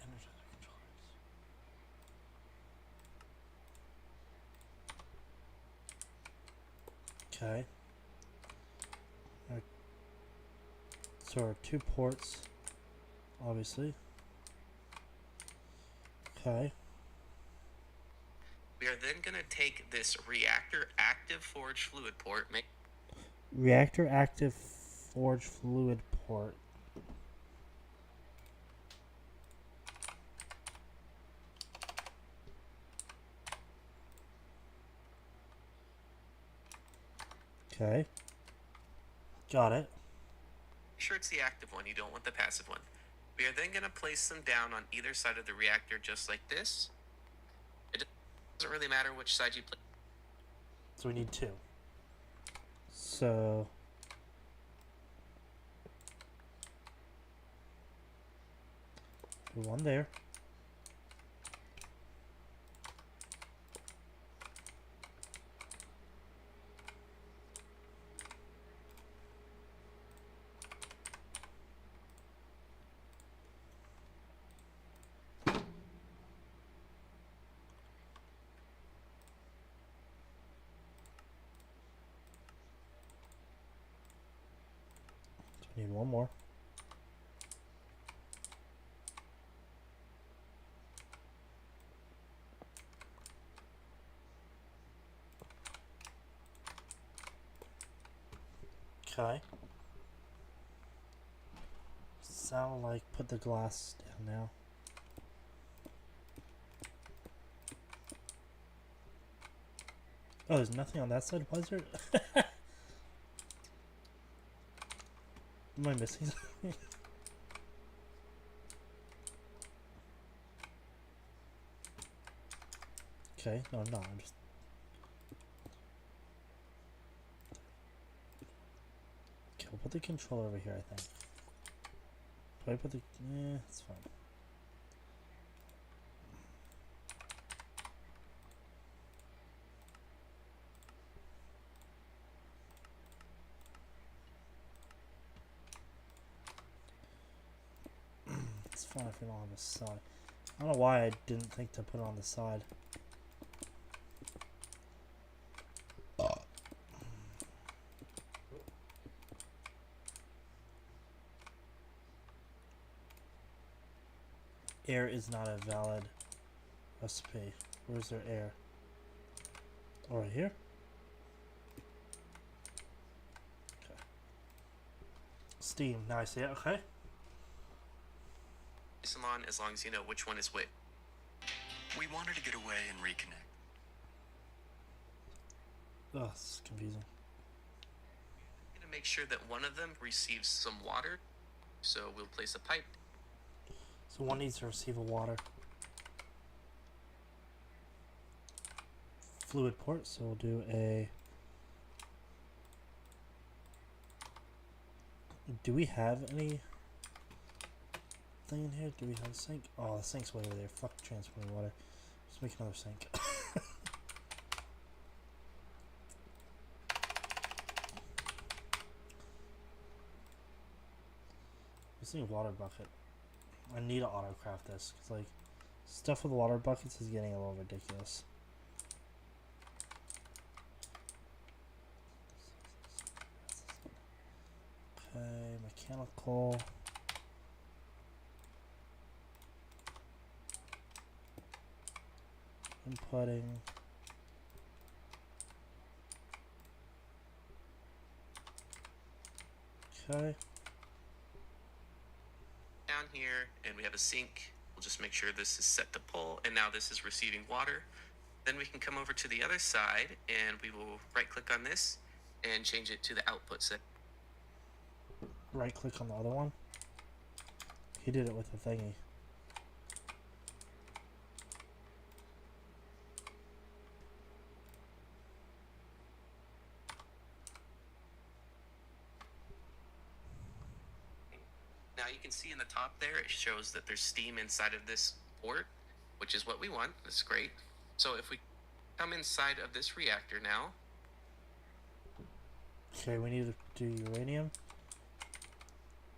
Energizer controllers. Okay. So our 2 ports, obviously. Okay. We are then going to take this reactor active forge fluid port, Reactor active forge fluid port. Okay. Got it. make sure it's the active one, you don't want the passive one. We are then going to place them down on either side of the reactor just like this. It doesn't really matter which side you place. So we need 2. So one there. So we need one more. Okay. Sound like put the glass down now. Oh, there's nothing on that side, was there? Am I missing something? Okay, no, I'm not. I'm just. Okay, we'll put the controller over here, I think. Do I put the. Yeah, it's fine. It's fine if we don't have a side. I don't know why I didn't think to put it on the side. Air is not a valid recipe. Where's their air? Oh, right here? Okay. Steam. Now I see it. Okay. Place them on as long as you know which one is which. We wanted to get away and reconnect. Ugh, it's confusing. I'm going to make sure that one of them receives some water. So we'll place a pipe. So one needs to receive a water fluid port, so we'll do a. Do we have any thing in here? Do we have a sink? Oh, the sink's way over there. Fuck transporting water. Just make another sink. Just need a water bucket. I need to autocraft this because like stuff with water buckets is getting a little ridiculous. Okay, mechanical. Inputting. Okay. Down here, and we have a sink. We'll just make sure this is set to pull, and now this is receiving water. Then we can come over to the other side, and we will right click on this and change it to the output set. Right click on the other one. He did it with the thingy. Now you can see in the top there, it shows that there's steam inside of this port, which is what we want. That's great. So if we come inside of this reactor now. Okay, we need to do uranium.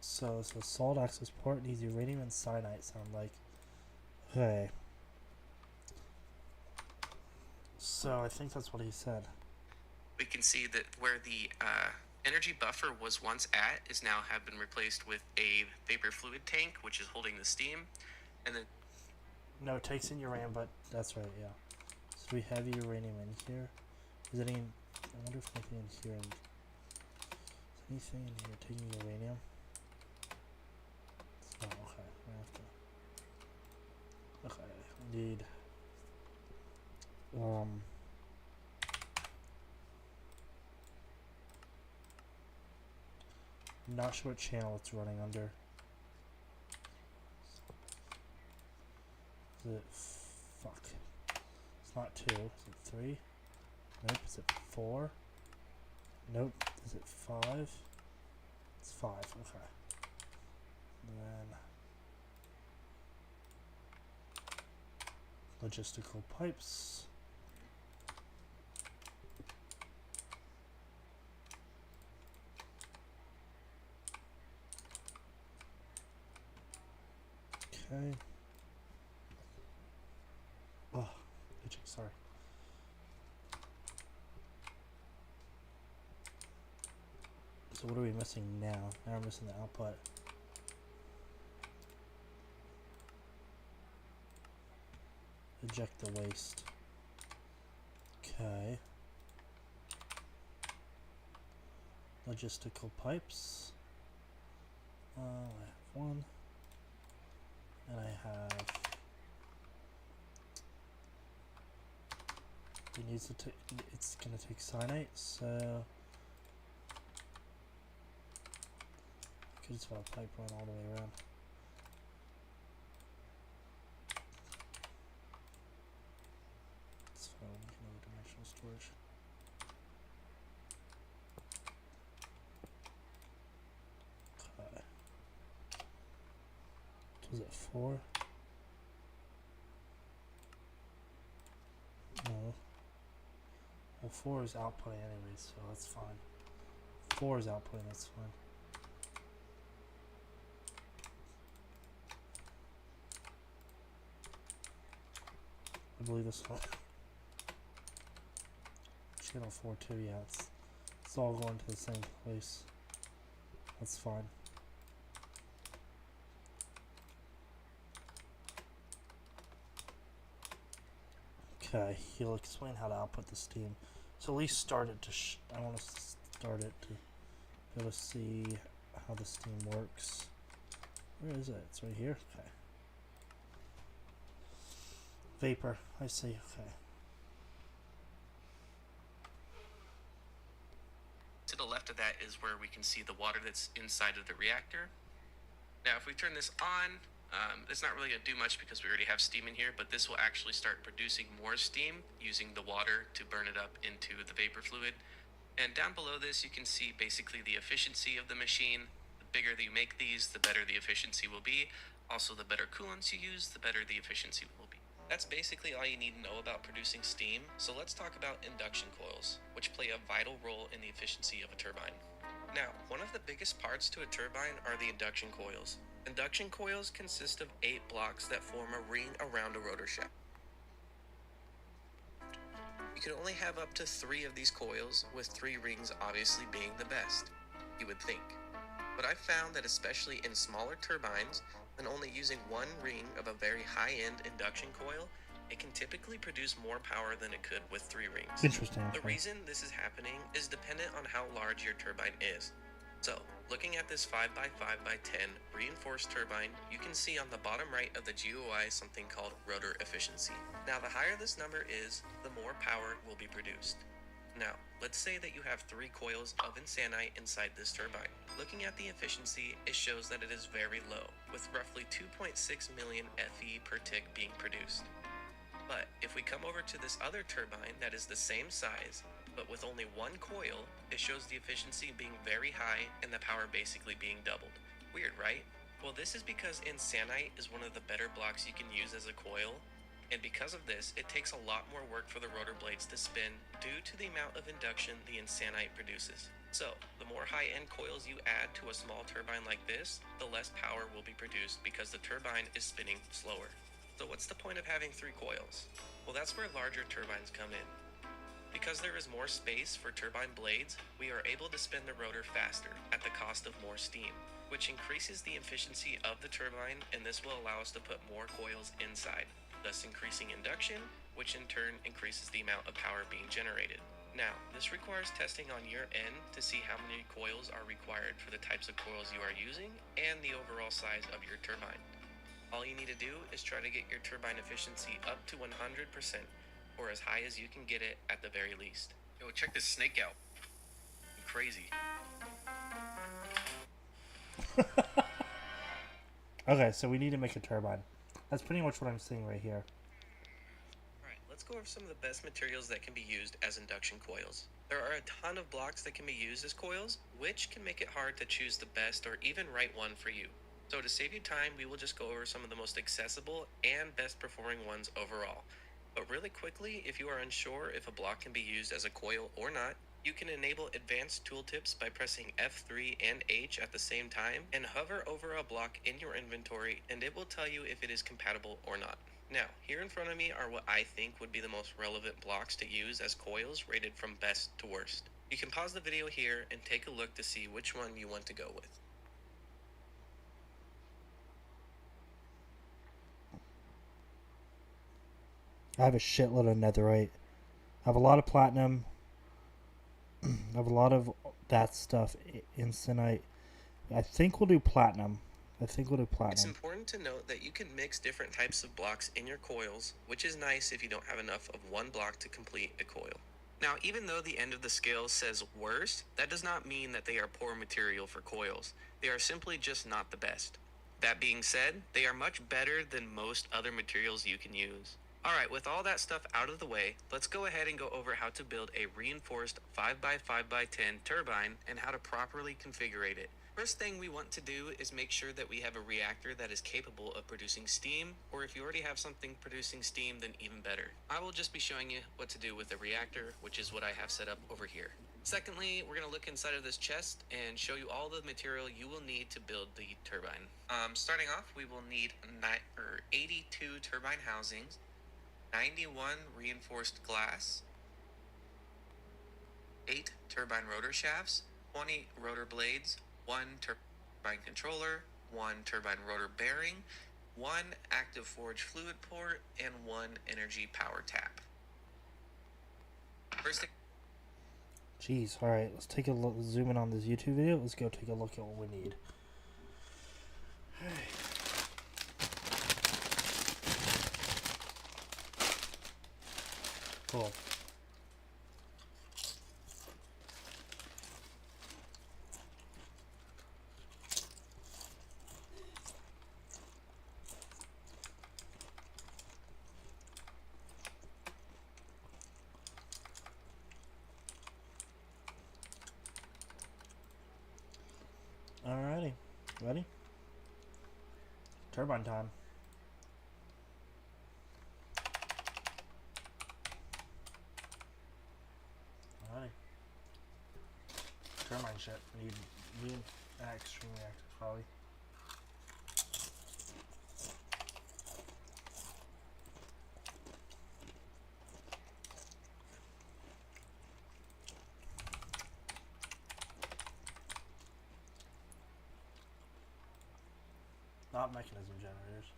So solid access port needs uranium and cyanide, sound like. Okay. So I think that's what he said. we can see that where the energy buffer was once at is now have been replaced with a vapor fluid tank, which is holding the steam. And then No, it takes in uranium, but that's right, yeah. So we have uranium in here. Is any? I wonder if anything in here. Is anything in here taking uranium? Oh, okay. We have to. Okay, we need. I'm not sure what channel it's running under. Is it? Fuck. It's not 2. Is it 3? Nope. Is it 4? Nope. Is it 5? It's 5. Okay. And then logistical pipes. Okay. Oh, itching, sorry. So what are we missing now? Now we're missing the output. Eject the waste. Okay. Logistical pipes. I have 1. And I have. It needs to take. It's gonna take cyanide, so. I could just want a pipe run all the way around. It's fine. We can have dimensional storage. Okay. Was it 4? No. Well, 4 is outputting anyway, so that's fine. 4 is outputting, that's fine. I believe this one. Channel 4 too, yeah. It's all going to the same place. That's fine. Okay, he'll explain how to output the steam. So at least start it to. I want to start it to be able to see how the steam works. Where is it? It's right here. Okay. Vapor. I see. Okay. to the left of that is where we can see the water that's inside of the reactor. Now, if we turn this on, it's not really going to do much because we already have steam in here, but this will actually start producing more steam using the water to burn it up into the vapor fluid. And down below this, you can see basically the efficiency of the machine. The bigger that you make these, the better the efficiency will be. Also, the better coolants you use, the better the efficiency will be. That's basically all you need to know about producing steam. So let's talk about induction coils, which play a vital role in the efficiency of a turbine. Now, one of the biggest parts to a turbine are the induction coils. Induction coils consist of 8 blocks that form a ring around a rotor shaft. You can only have up to 3 of these coils, with 3 rings obviously being the best, you would think. But I've found that especially in smaller turbines, and only using 1 ring of a very high-end induction coil, it can typically produce more power than it could with 3 rings. Interesting. The reason this is happening is dependent on how large your turbine is. So, looking at this 5x5x10 reinforced turbine, you can see on the bottom right of the GUI something called rotor efficiency. Now, the higher this number is, the more power will be produced. Now, let's say that you have 3 coils of insanite inside this turbine. Looking at the efficiency, it shows that it is very low, with roughly 2.6 million FE per tick being produced. But if we come over to this other turbine that is the same size, but with only 1 coil, it shows the efficiency being very high and the power basically being doubled. Weird, right? Well, this is because insanite is one of the better blocks you can use as a coil, and because of this, it takes a lot more work for the rotor blades to spin due to the amount of induction the insanite produces. So, the more high-end coils you add to a small turbine like this, the less power will be produced because the turbine is spinning slower. So what's the point of having 3 coils? Well, that's where larger turbines come in. Because there is more space for turbine blades, we are able to spin the rotor faster at the cost of more steam, which increases the efficiency of the turbine, and this will allow us to put more coils inside, thus increasing induction, which in turn increases the amount of power being generated. Now, this requires testing on your end to see how many coils are required for the types of coils you are using and the overall size of your turbine. All you need to do is try to get your turbine efficiency up to 100%, or as high as you can get it at the very least. Yo, check this snake out. Crazy. Okay, so we need to make a turbine. That's pretty much what I'm seeing right here. Alright, let's go over some of the best materials that can be used as induction coils. There are a ton of blocks that can be used as coils, which can make it hard to choose the best or even right one for you. So to save you time, we will just go over some of the most accessible and best performing ones overall. But really quickly, if you are unsure if a block can be used as a coil or not, you can enable advanced tooltips by pressing F3 and H at the same time and hover over a block in your inventory, and it will tell you if it is compatible or not. Now, here in front of me are what I think would be the most relevant blocks to use as coils rated from best to worst. You can pause the video here and take a look to see which one you want to go with. I have a shitload of netherite. I have a lot of platinum. I have a lot of that stuff. Incenite. I think we'll do platinum. It's important to note that you can mix different types of blocks in your coils, which is nice if you don't have enough of one block to complete a coil. Now, even though the end of the scale says worst, that does not mean that they are poor material for coils. They are simply just not the best. That being said, they are much better than most other materials you can use. Alright, with all that stuff out of the way, let's go ahead and go over how to build a reinforced 5x5x10 turbine and how to properly configure it. First thing we want to do is make sure that we have a reactor that is capable of producing steam, or if you already have something producing steam, then even better. I will just be showing you what to do with a reactor, which is what I have set up over here. Secondly, we're going to look inside of this chest and show you all the material you will need to build the turbine. Starting off, we will need 82 turbine housings, 91 reinforced glass, 8 turbine rotor shafts, 20 rotor blades, 1 turbine controller, 1 turbine rotor bearing, 1 active forge fluid port, and 1 energy power tap. First thing. Jeez, alright, let's take a look, zoom in on this YouTube video. Let's go take a look at what we need. Cool. Alrighty, ready? Turbine time. Alrighty. Turbine shit. Need extreme reactors probably. Not mechanism generators.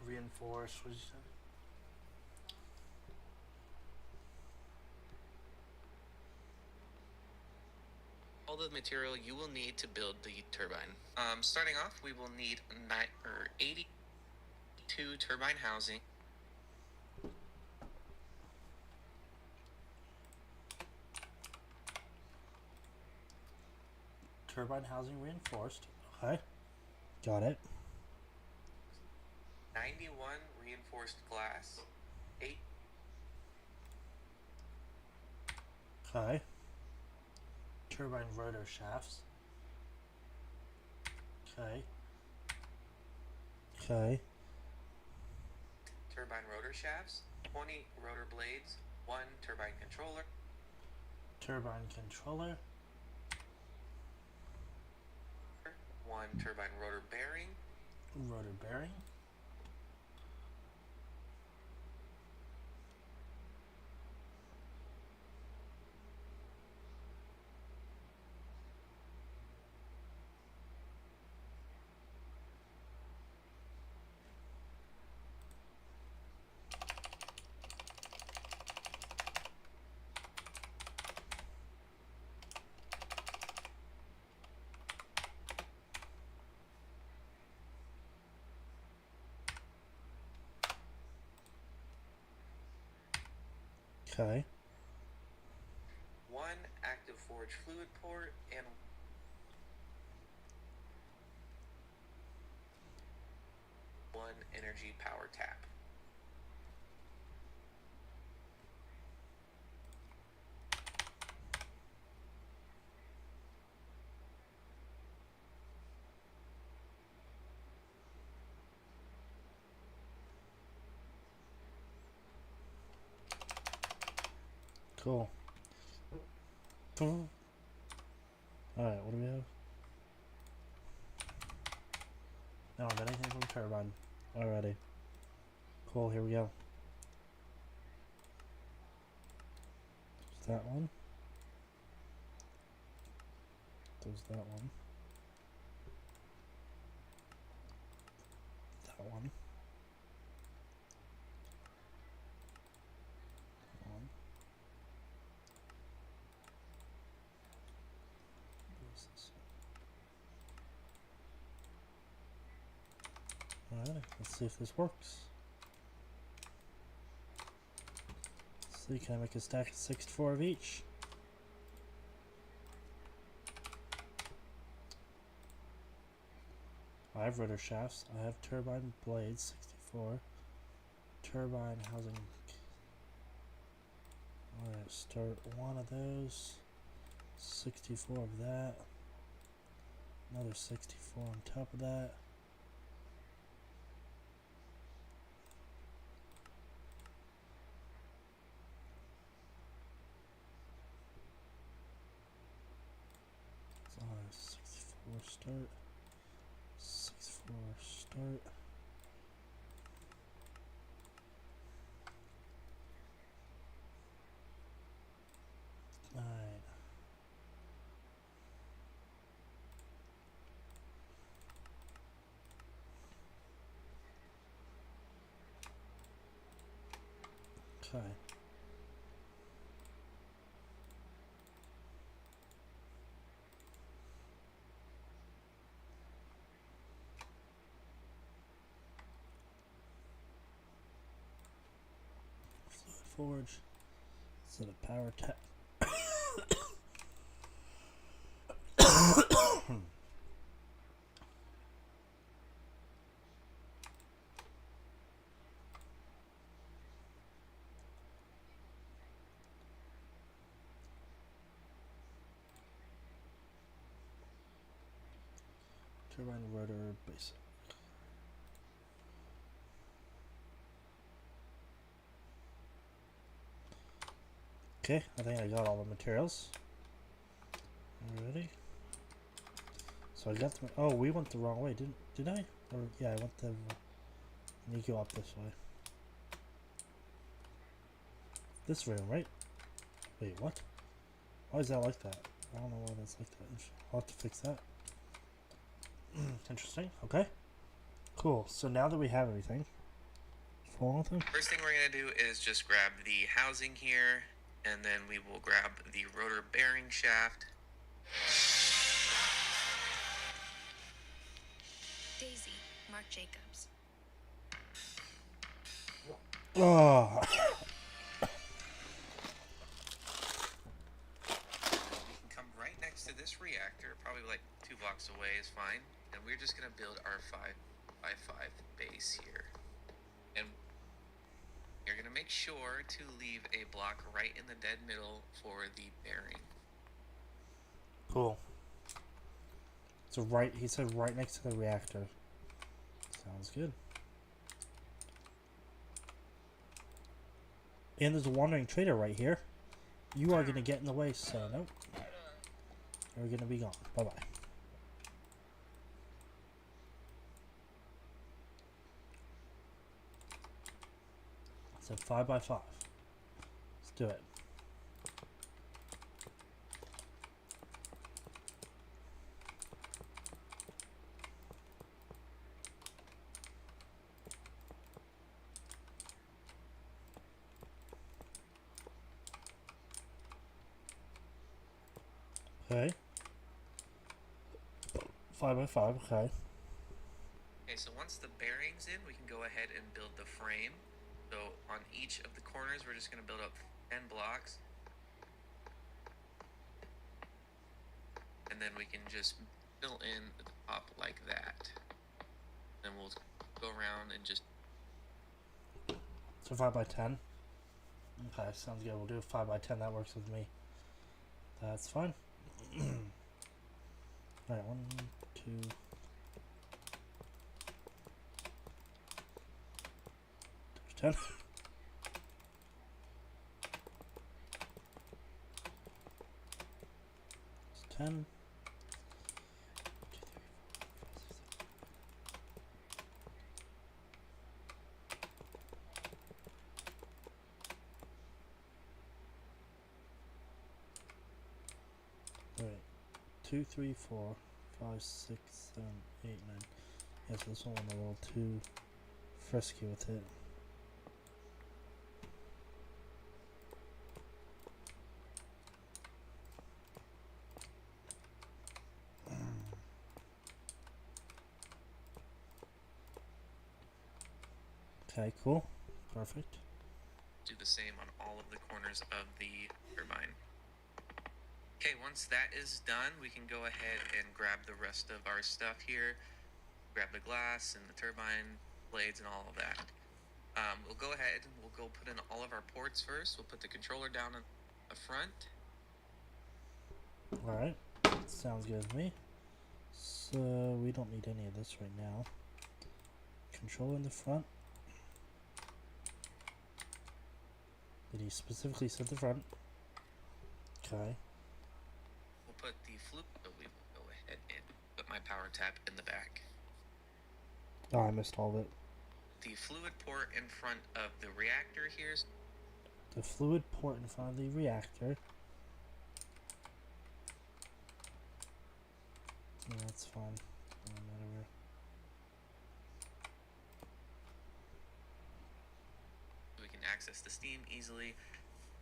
Reinforced, what did you say? All the material you will need to build the turbine. Starting off, we will need 82 turbine housing. Turbine housing reinforced. Okay. Got it. 91 reinforced glass. 8. Okay. Turbine rotor shafts. Okay. Okay. Turbine rotor shafts. 20 rotor blades. 1 turbine controller. turbine controller. 1 turbine rotor bearing. Rotor bearing. Okay. 1 active forge fluid port and one energy power tap. Cool. Alright, what do we have? I don't have anything from turbine. Alrighty. Cool, here we go. There's that one. There's that one. That one. That one. Where's this one? Alright, let's see if this works. Let's see, can I make a stack of 64 of each? I have rotor shafts. I have turbine blades, 64. Turbine housing. Alright, start one of those. 64 of that. Another 64 on top of that. So 64 start. 64 start. Alright. Okay. Fluid forge. Set a power tap. Turbine rotor basic. Okay, I think I got all the materials. Ready? So I got the. Oh, we went the wrong way, did I? Or yeah, I went the. You go up this way. This room, right? Wait, what? Why is that like that? I don't know why that's like that. I'll have to fix that. Interesting. Okay. Cool. So now that we have everything, follow with them. First thing we're going to do is just grab the housing here, and then we will grab the rotor bearing shaft. Daisy, Mark Jacobs. Oh. We can come right next to this reactor, probably like 2 blocks away is fine, and we're just going to build our 5x5 base here. And you're going to make sure to leave a block right in the dead middle for the bearing. Cool. So right, he said right next to the reactor. Sounds good. And there's a wandering trader right here. You are gonna get in the way, so nope. You're gonna be gone. Bye bye. So 5 by 5. Let's do it. Okay. 5 by 5, okay. Okay, so once the bearing's in, we can go ahead and build the frame. So on each of the corners, we're just going to build up 10 blocks. And then we can just fill in the top like that. Then we'll go around and just... So 5 by 10. Okay, sounds good. We'll do a 5 by 10. That works with me. That's fine. Alright, 1, 2. There's 10. It's 10. 2, 3, 4, 5, 6, 7, 8, 9. Yes, this one went a little too frisky with it. Okay, cool. Perfect. do the same on all of the corners of the turbine. Okay, once that is done, we can go ahead and grab the rest of our stuff here. Grab the glass and the turbine blades and all of that. We'll go ahead and we'll go put in all of our ports first. We'll put the controller down in the front. Alright, sounds good to me. So, we don't need any of this right now. Controller in the front. Did he specifically set the front? Okay. We'll put the fluid, we will go ahead and put my power tap in the back. Oh, I missed all of it. The fluid port in front of the reactor here. The fluid port in front of the reactor. Yeah, that's fine. Whatever. We can access the steam easily,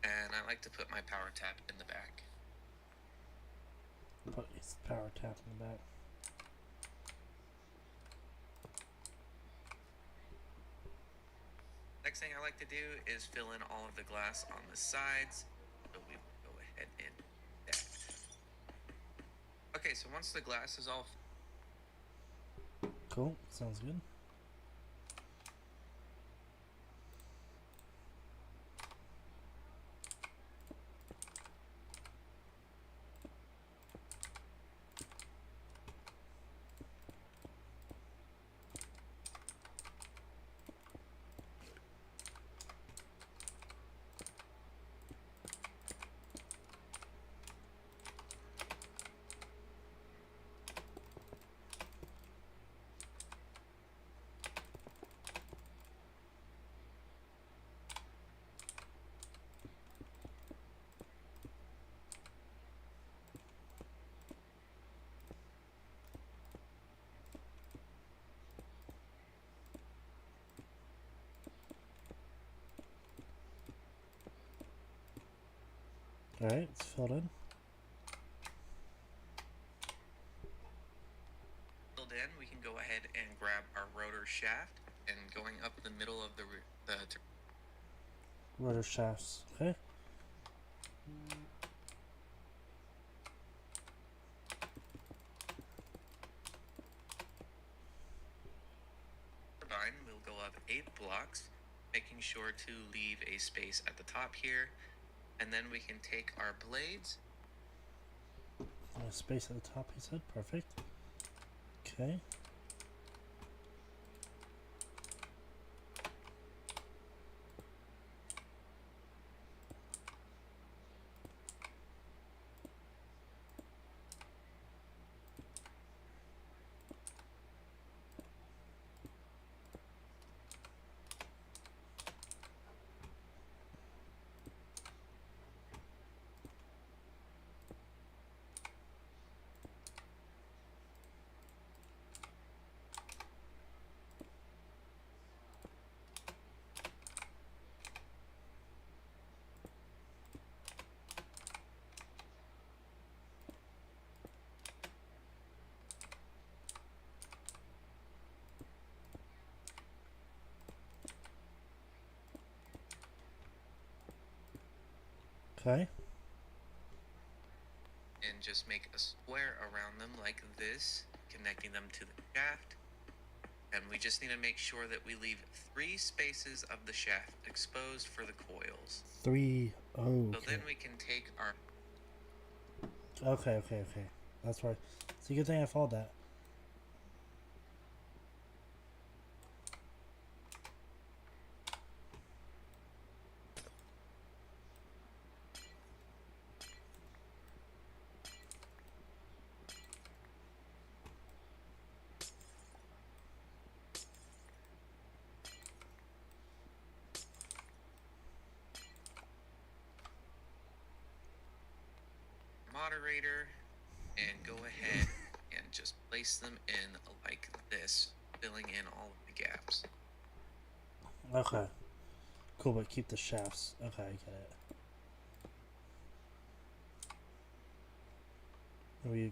and I like to put my power tap in the back. Put his power tap in the back. Next thing I like to do is fill in all of the glass on the sides. So we will go ahead and do that. Okay, so once the glass is all Cool, sounds good. Alright, it's filled in. filled in, we can go ahead and grab our rotor shaft and going up the middle of the Rotor shafts. Okay. turbine, we'll go up 8 blocks, making sure to leave a space at the top here. And then we can take our blades. Space at the top, he said. Perfect. Okay. Okay. And just make a square around them like this, connecting them to the shaft. And we just need to make sure that we leave 3 spaces of the shaft exposed for the coils. 3. Oh, So okay. then we can take our... Okay. That's right. It's a good thing I followed that. moderator and go ahead and just place them in like this, filling in all of the gaps. Okay. Cool, but keep the shafts. Okay, I get it.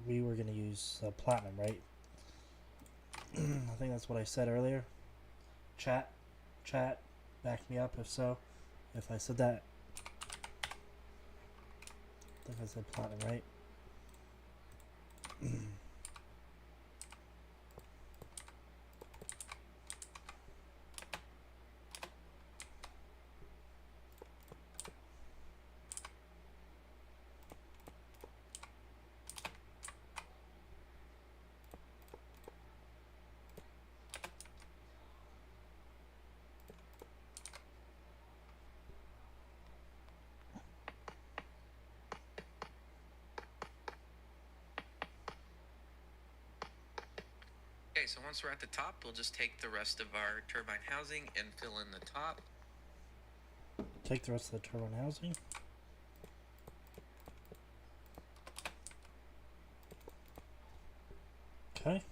We were gonna use platinum, right? I think that's what I said earlier. Chat, back me up if so. If I said that, I think I said platinum, right? Okay, so once we're at the top, we'll just take the rest of our turbine housing and fill in the top. Take the rest of the turbine housing. Okay.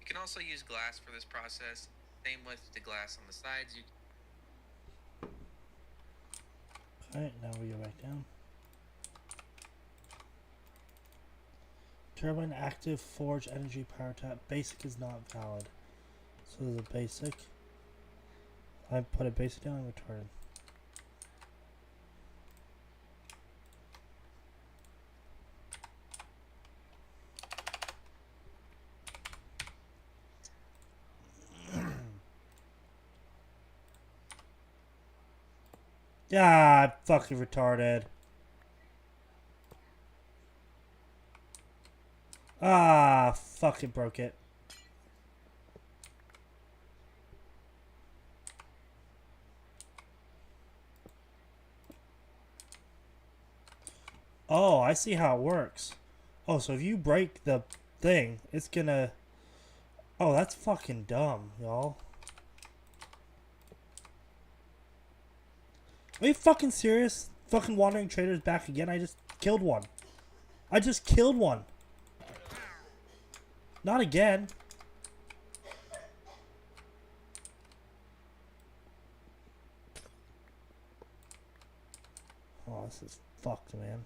You can also use glass for this process. Same with the glass on the sides. Alright, now we go back down. Turbine active forge energy power tap. Basic is not valid. So there's a basic. I put a basic down and retarded. Yeah, I'm fucking retarded. Ah, fucking broke it. Oh, I see how it works. Oh, so if you break the thing, it's gonna... Oh, that's fucking dumb, y'all. Are you fucking serious? Fucking wandering traders back again? I just killed one. I just killed one. Not again. Oh, this is fucked, man.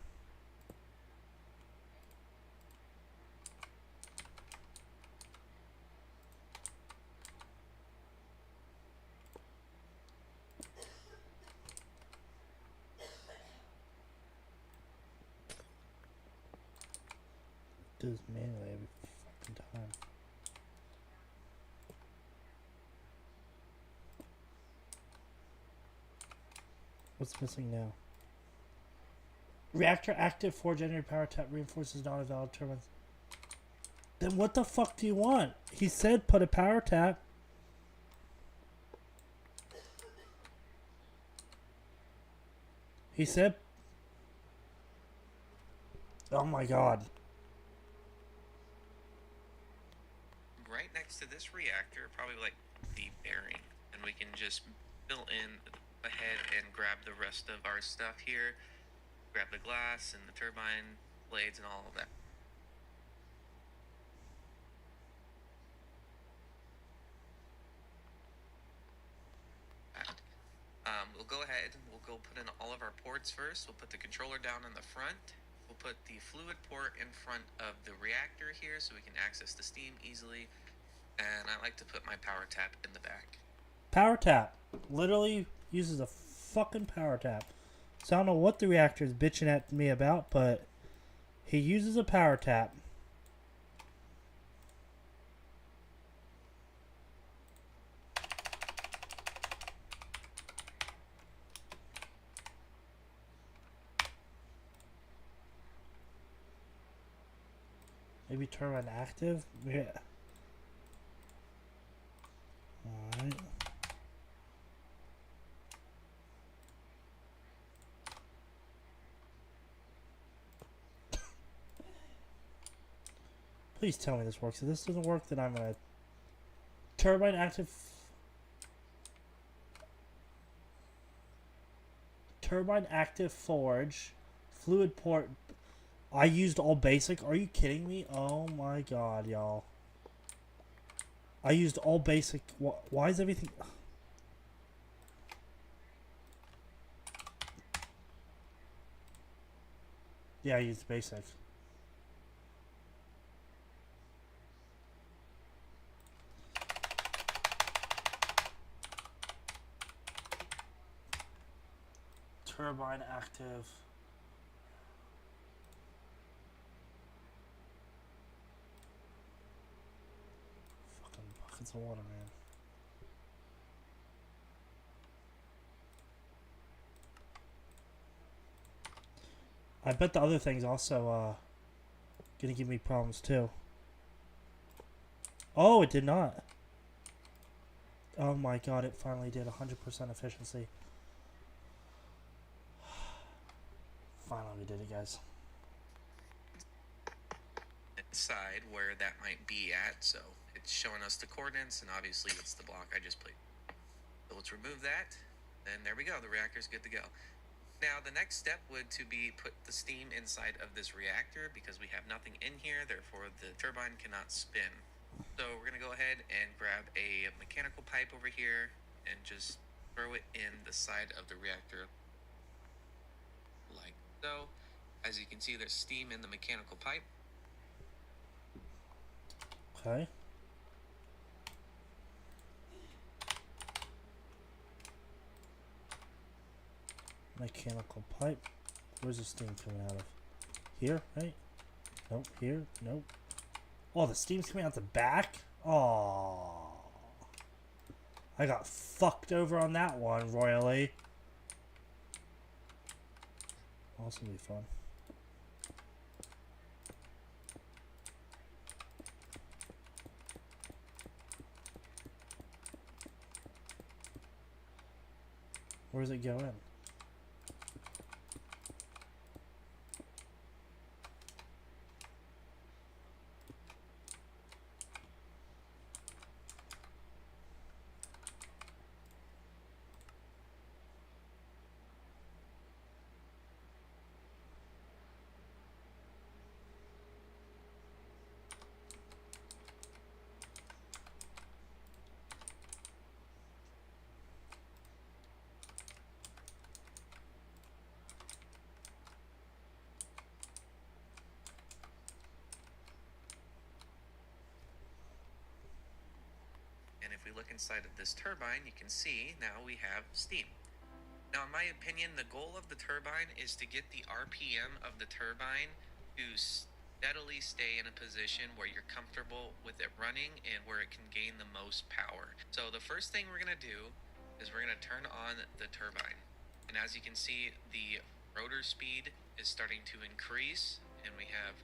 Do this manually every fucking time. What's missing now? Reactor active forge energy power tap reinforces non-valid turbines. Then what the fuck do you want? He said put a power tap. He said... Oh my god. Right next to this reactor, probably like the bearing, and we can just fill in ahead and grab the rest of our stuff here. Grab the glass and the turbine blades and all of that. We'll go ahead, we'll go put in all of our ports first. We'll put the controller down in the front. We'll put the fluid port in front of the reactor here so we can access the steam easily. And I like to put my power tap in the back. Power tap. Literally uses a fucking power tap. So I don't know what the reactor is bitching at me about, but he uses a power tap. Maybe turbine active? Yeah. Alright. Please tell me this works. If this doesn't work, then I'm gonna... Turbine active... Turbine active forge. Fluid port... I used all basic. Are you kidding me? Oh my god, y'all. I used all basic. Why is everything... Yeah, I used basic. Turbine active. Fucking buckets of water, man. I bet the other thing's also gonna give me problems too. Oh, it did not. Oh my god, it finally did 100% efficiency. Finally we did it, guys. Side where that might be at, so it's showing us the coordinates, and obviously it's the block I just played. So let's remove that, and there we go. The reactor's good to go. Now the next step would to be put the steam inside of this reactor because we have nothing in here, therefore the turbine cannot spin. So we're gonna go ahead and grab a mechanical pipe over here and just throw it in the side of the reactor like so. As you can see, there's steam in the mechanical pipe. Okay. Mechanical pipe. Where's the steam coming out of? Here, right? Nope. Here, nope. Oh, the steam's coming out the back? Oh, I got fucked over on that one royally. Oh, this will be fun. Where's it going? And if we look inside of this turbine, you can see now we have steam. Now, in my opinion, the goal of the turbine is to get the RPM of the turbine to steadily stay in a position where you're comfortable with it running and where it can gain the most power. So the first thing we're going to do is we're going to turn on the turbine. And as you can see, the rotor speed is starting to increase, and we have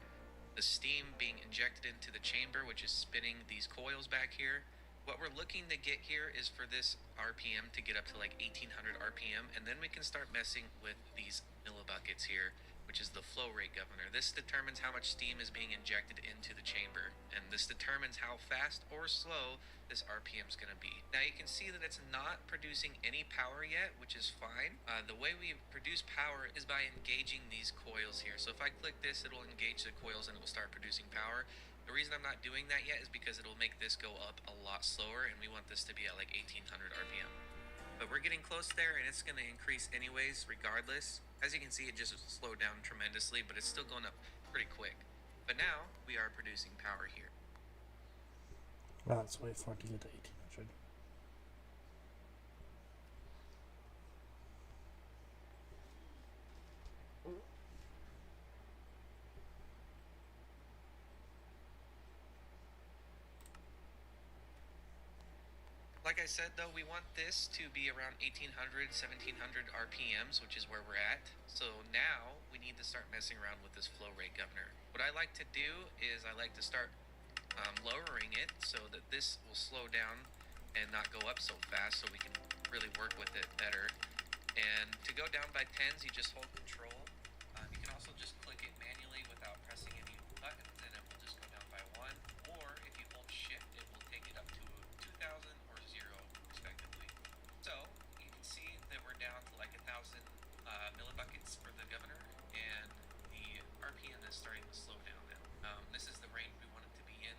the steam being injected into the chamber, which is spinning these coils back here. What we're looking to get here is for this RPM to get up to like 1800 RPM, and then we can start messing with these millibuckets here, which is the flow rate governor. This determines how much steam is being injected into the chamber, and this determines how fast or slow this RPM is going to be. Now you can see that it's not producing any power yet, which is fine. The way we produce power is by engaging these coils here. So if I click this, it'll engage the coils and it will start producing power. The reason I'm not doing that yet is because it'll make this go up a lot slower, and we want this to be at like 1800 RPM. But we're getting close there, and it's going to increase anyways, regardless. As you can see, it just slowed down tremendously, but it's still going up pretty quick. But now, we are producing power here. Wow, let's wait for it to get to 1800. Like I said, though, we want this to be around 1800, 1700 RPMs, which is where we're at. So now we need to start messing around with this flow rate governor. What I like to do is I like to start lowering it so that this will slow down and not go up so fast, so we can really work with it better. And to go down by tens, you just hold control. You can also just click it manually without pressing any buttons, and it will just go down by one. Or if you hold shift, it will take it up to 2000 or 0 respectively. So you can see that we're down to like 1000 millibuckets for the governor, and the RPM is starting to slow down now. This is the range we want it to be in,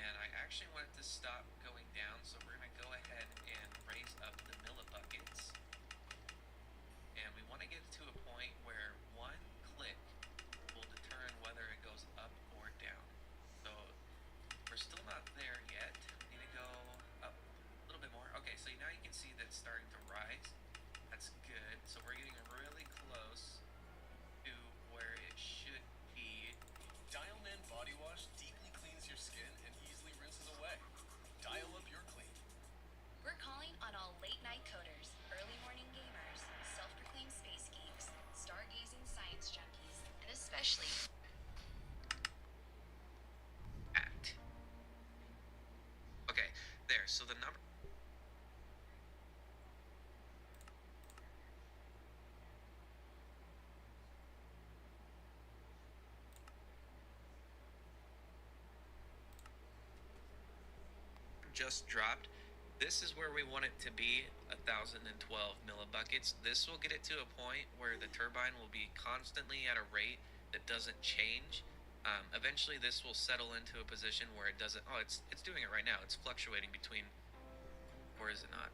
and I actually want it to stop going down, so we're going to go ahead and raise up the millibuckets. And we want to get to a point where one click will determine whether it goes up or down. So we're still not there yet. We need to go up a little bit more. Okay, so now you can see that it's starting to rise. That's good. So we're getting really close to where it should be. Dialman Body Wash deeply cleans your skin and easily rinses away. Dial up your clean. We're calling on all late-night coders, early morning gamers, self-proclaimed space geeks, stargazing science junkies, and especially At. Okay, there. So the number. Just dropped. This is where we want it to be, 1012 millibuckets. This will get it to a point where the turbine will be constantly at a rate that doesn't change. Eventually this will settle into a position where it doesn't, oh, it's doing it right now. It's fluctuating between, or is it not?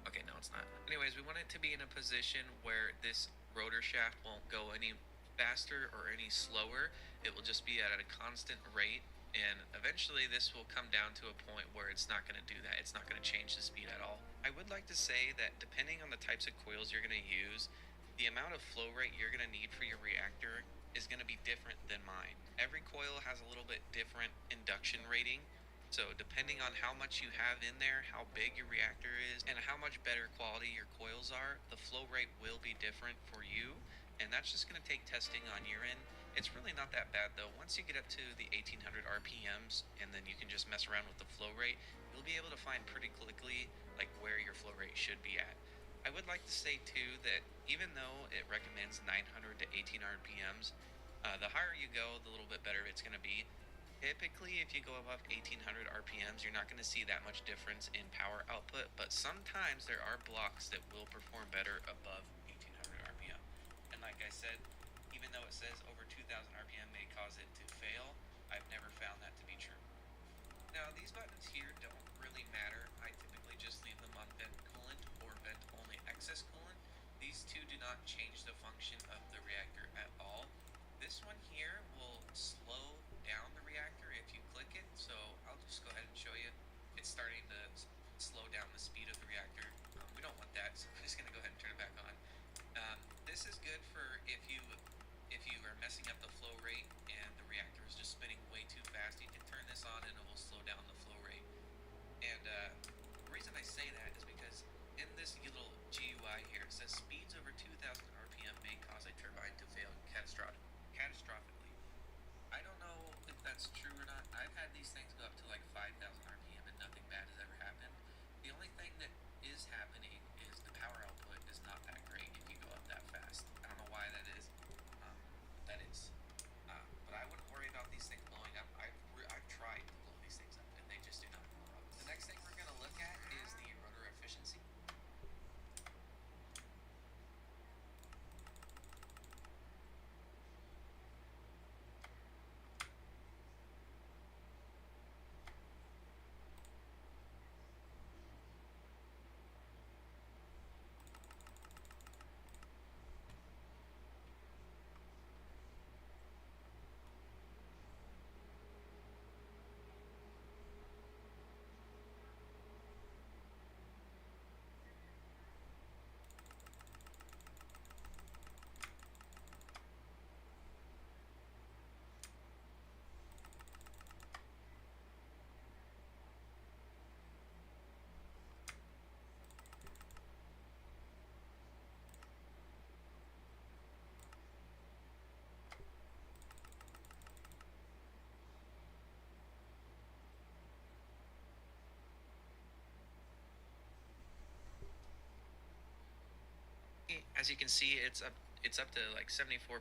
Okay, no, it's not. Anyways, we want it to be in a position where this rotor shaft won't go any faster or any slower. It will just be at a constant rate, and eventually this will come down to a point where it's not going to do that. It's not going to change the speed at all. I would like to say that depending on the types of coils you're going to use, the amount of flow rate you're going to need for your reactor is going to be different than mine. Every coil has a little bit different induction rating. So depending on how much you have in there, how big your reactor is, and how much better quality your coils are, the flow rate will be different for you. And that's just going to take testing on your end. It's really not that bad though. Once you get up to the 1800 RPMs, and then you can just mess around with the flow rate, you'll be able to find pretty quickly like where your flow rate should be at. I would like to say too that even though it recommends 900 to 18 RPMs, the higher you go, the little bit better it's going to be. Typically, if you go above 1800 RPMs, you're not going to see that much difference in power output, but sometimes there are blocks that will perform better above 1800 RPM. And like I said, even though it says over 2000 RPM may cause it to fail, I've never found that to be true. Now, these buttons here don't really matter. I typically just leave them on vent coolant or vent only excess coolant. These two do not change the function of the reactor at all. This one here will slow down the reactor if you click it, so I'll just go ahead and show you. It's starting to slow down the speed of the reactor. We don't want that, so I'm just going to go ahead and turn it back on. This is good for if you are messing up the flow rate and the reactor is just spinning way too fast. You can turn this on and it will slow down the flow rate. And the reason I say that is because in this little GUI here, it says speeds over 2000 RPM may cause a turbine to fail catastrophically. I don't know if that's true or not. I've had these things go up to like 5000 RPM and nothing bad has ever happened. The only thing that is happening is the power output is not that great if you go up that fast. I don't know why that is. That is. But I wouldn't worry about these things blowing up. I've tried to blow these things up and they just do not blow up. The next thing we're going to look at is the rotor efficiency. As you can see, it's up to like 74%,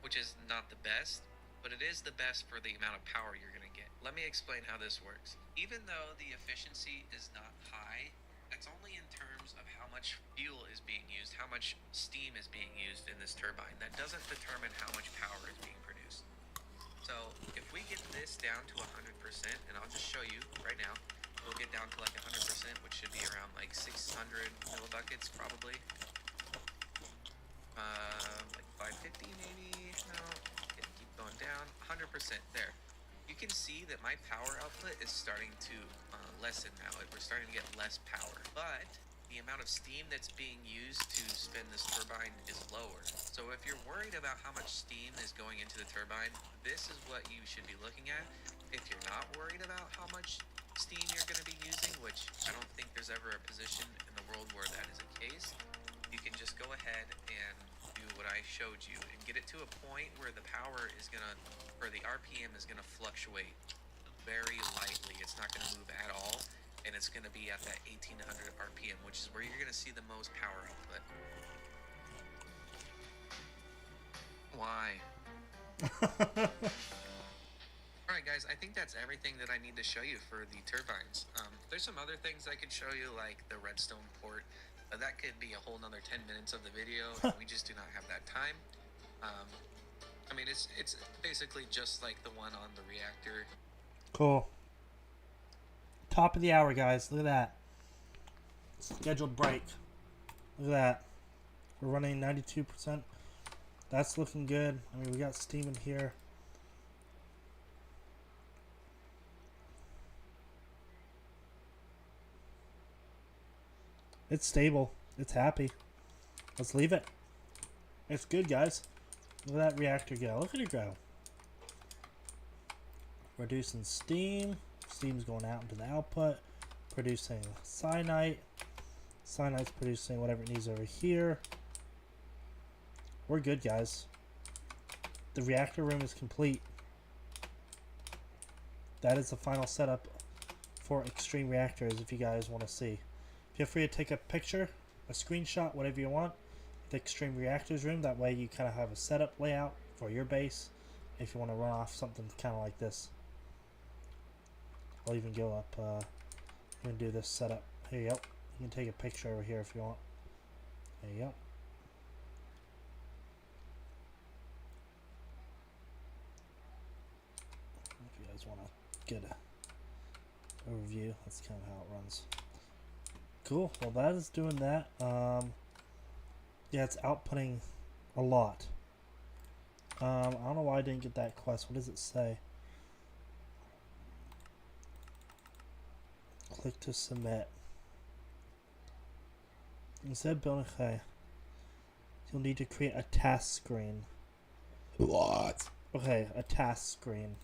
which is not the best, but it is the best for the amount of power you're going to get. Let me explain how this works. Even though the efficiency is not high, that's only in terms of how much fuel is being used, how much steam is being used in this turbine. That doesn't determine how much power is being produced. So if we get this down to 100%, and I'll just show you right now, we'll get down to like 100%, which should be around like 600 millibuckets probably. Like 550 maybe. No, okay, keep going down. 100% there. You can see that my power output is starting to lessen now. We're starting to get less power, but the amount of steam that's being used to spin this turbine is lower. So if you're worried about how much steam is going into the turbine, this is what you should be looking at. If you're not worried about how much steam you're going to be using, which I don't think there's ever a position in the world where that is a case, you can just go ahead and do what I showed you and get it to a point where the power is going to, or the RPM is going to fluctuate very lightly. It's not going to move at all, and it's going to be at that 1800 RPM, which is where you're going to see the most power output. Why? Alright guys, I think that's everything that I need to show you for the turbines. There's some other things I could show you, like the redstone port. That could be a whole nother 10 minutes of the video, and we just do not have that time. I mean, it's basically just like the one on the reactor. Cool. Top of the hour, guys. Look at that. Scheduled break. Look at that. We're running 92%. That's looking good. I mean, we got steam in here. It's stable. It's happy. Let's leave it. It's good, guys. Look at that reactor go. Look at it go. Reducing steam. Steam's going out into the output. Producing cyanite. Cyanite's producing whatever it needs over here. We're good, guys. The reactor room is complete. That is the final setup for Extreme Reactors if you guys want to see. Feel free to take a picture, a screenshot, whatever you want, the Extreme Reactors room. That way you kind of have a setup layout for your base if you want to run off something kind of like this. I'll even go up and do this setup. Here you go. You can take a picture over here if you want. There you go. If you guys want to get a overview, that's kind of how it runs. Cool. Well, that is doing that. Yeah, it's outputting a lot. I don't know why I didn't get that quest. What does it say? Click to submit. Instead of building, okay, you'll need to create a task screen. What? Okay, a task screen.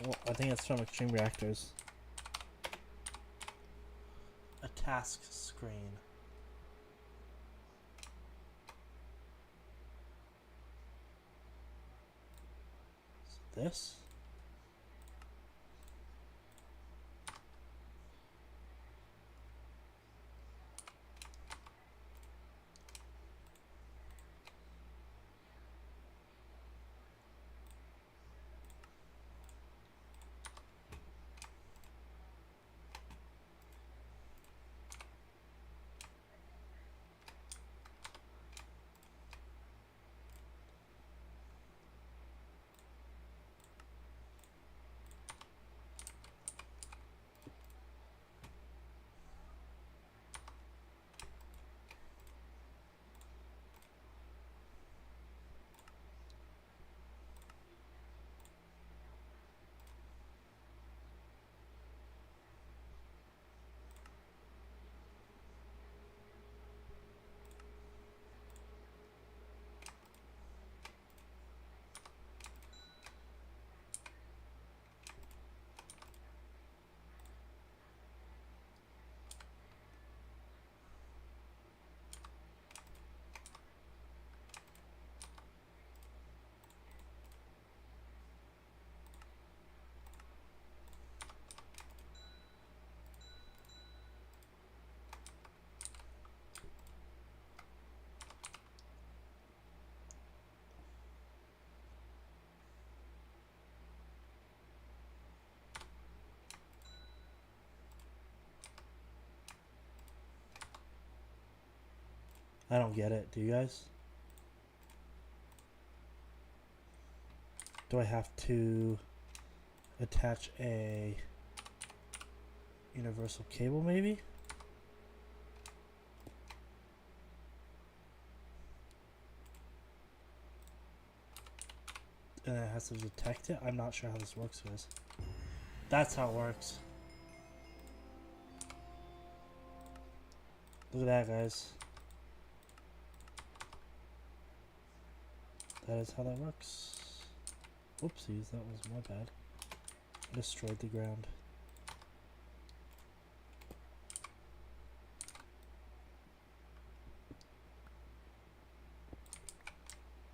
Well, I think it's from Extreme Reactors. A task screen. So this. I don't get it. Do you guys? Do I have to attach a universal cable maybe? And it has to detect it? I'm not sure how this works, guys. That's how it works. Look at that, guys. That is how that works. Whoopsies, that was my bad. I destroyed the ground.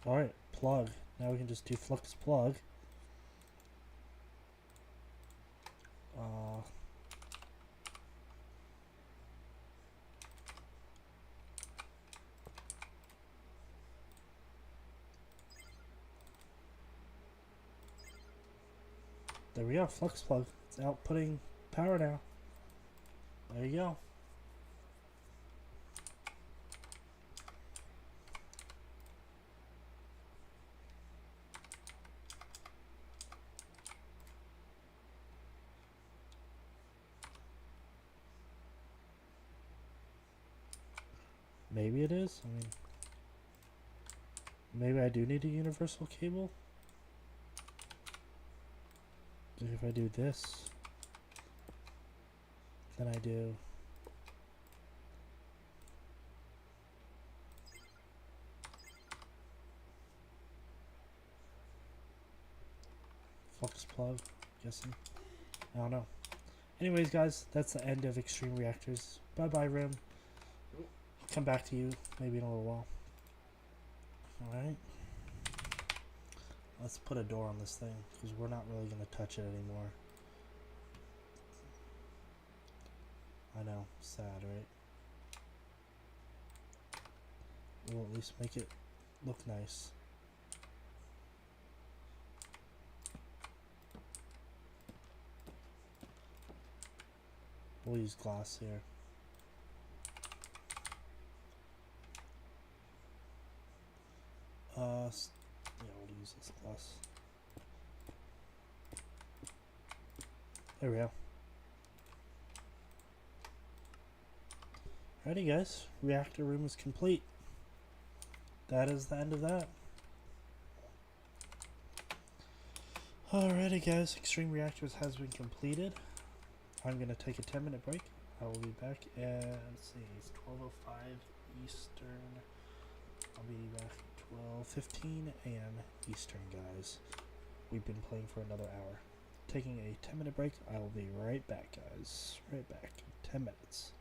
Alright, plug. Now we can just do flux plug. There we go, flux plug. It's outputting power now. There you go. Maybe it is. I mean, maybe I do need a universal cable. If I do this, then I do flux plug, guessing. I don't know. Anyways, guys, that's the end of Extreme Reactors. Bye bye, Rim. Come back to you maybe in a little while. Alright. Let's put a door on this thing because we're not really going to touch it anymore. I know, sad, right? We'll at least make it look nice. We'll use glass here. Yeah, we'll use this glass. There we go. Alrighty, guys. Reactor room is complete. That is the end of that. Alrighty, guys. Extreme Reactors has been completed. I'm going to take a 10-minute break. I will be back at, let's see, it's 12:05 Eastern. I'll be back at 12:15 a.m. Eastern, guys. We've been playing for another hour. Taking a 10-minute break. I will be right back, guys. Right back in 10 minutes.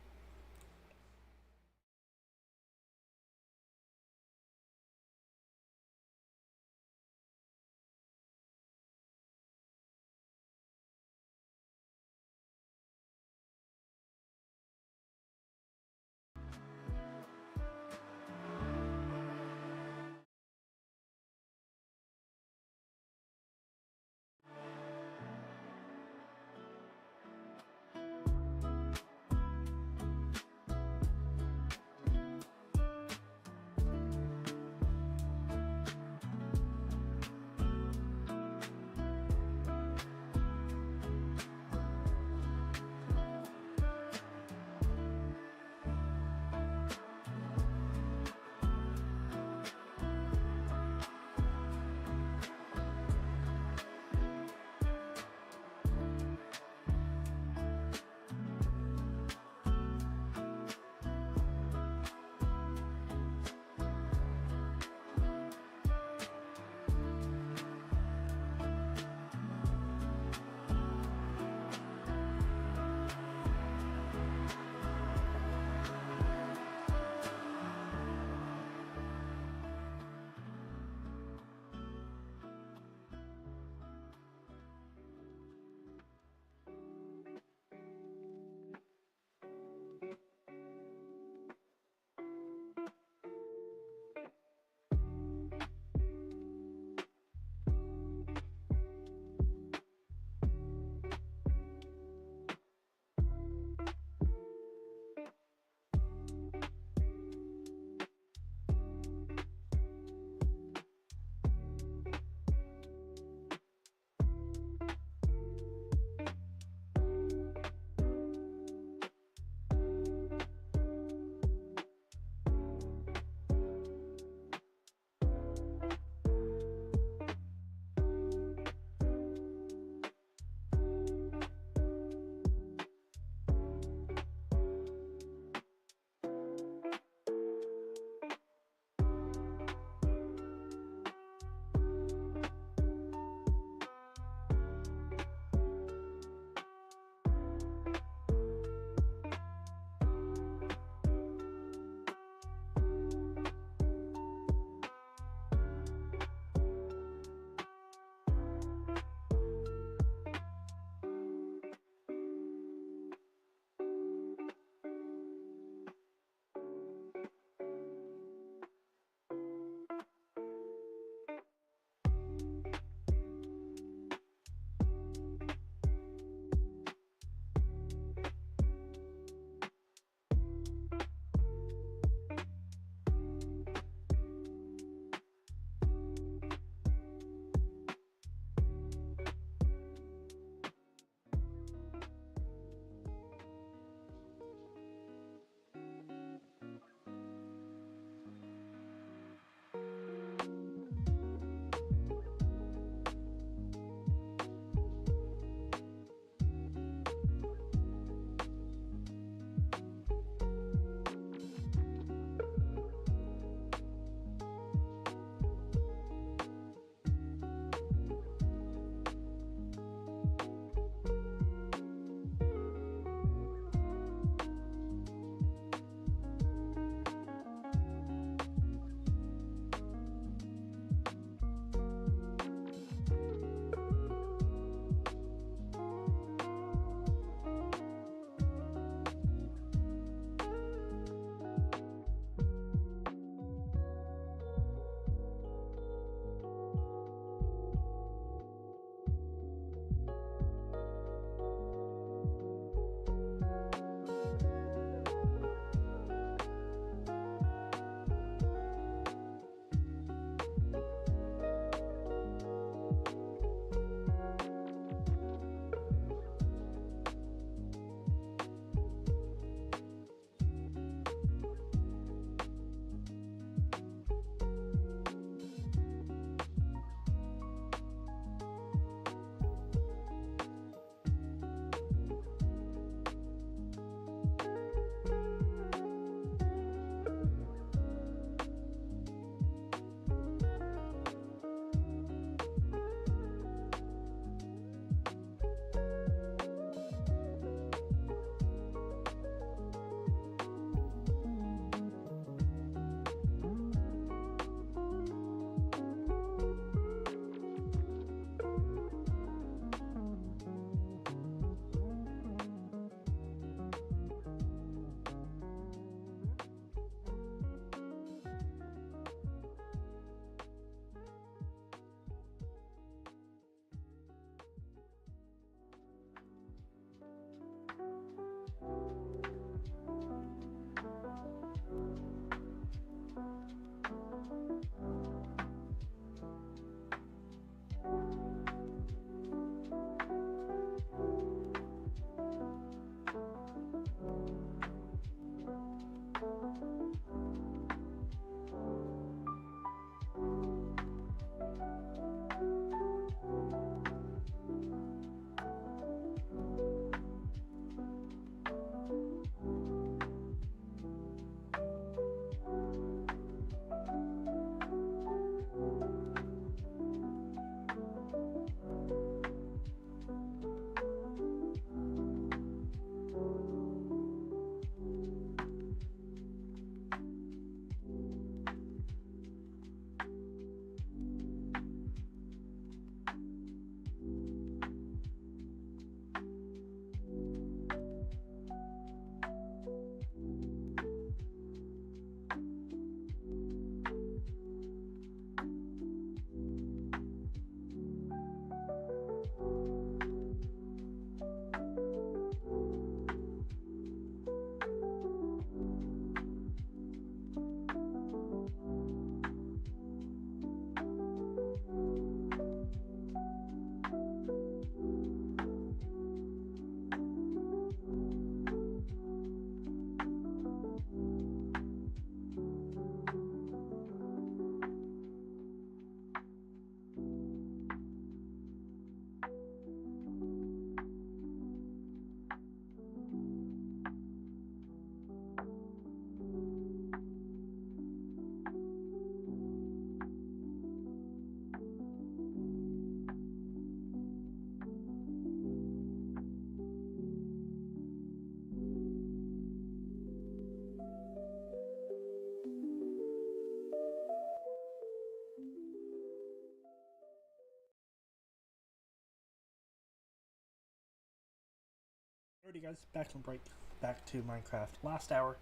Alrighty guys, back to the break. Back to Minecraft. Last hour,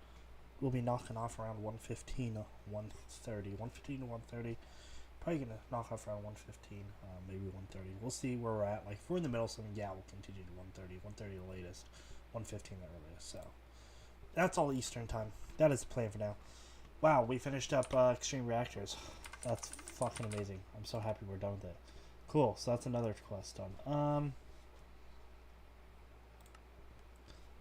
we'll be knocking off around 1:15, 1:30. 1:15 to 1:30. Probably gonna knock off around 1:15, maybe 1:30. We'll see where we're at. Like, if we're in the middle of something, yeah, we'll continue to 1:30. 1:30 the latest. 1:15 the earliest, so. That's all Eastern time. That is the plan for now. Wow, we finished up Extreme Reactors. That's fucking amazing. I'm so happy we're done with it. Cool, so that's another quest done.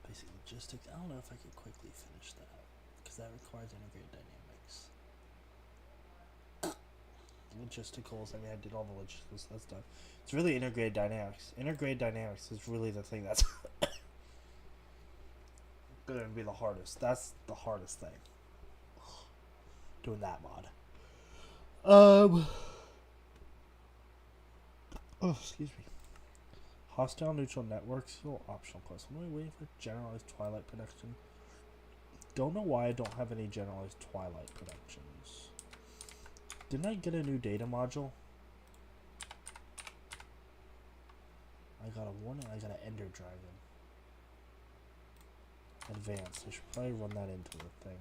Basic logistics. I don't know if I could quickly finish that, because that requires integrated dynamics. Logisticals, I mean, I did all the logisticals, that's done. It's really integrated dynamics. Integrated dynamics is really the thing that's going to be the hardest. That's the hardest thing. Doing that mod. Oh, excuse me. Hostile neutral networks, still optional quest. I'm only waiting for generalized Twilight production. Don't know why I don't have any generalized Twilight productions. Didn't I get a new data module? I got a warning. I got an Ender Dragon. Advanced. I should probably run that into the thing.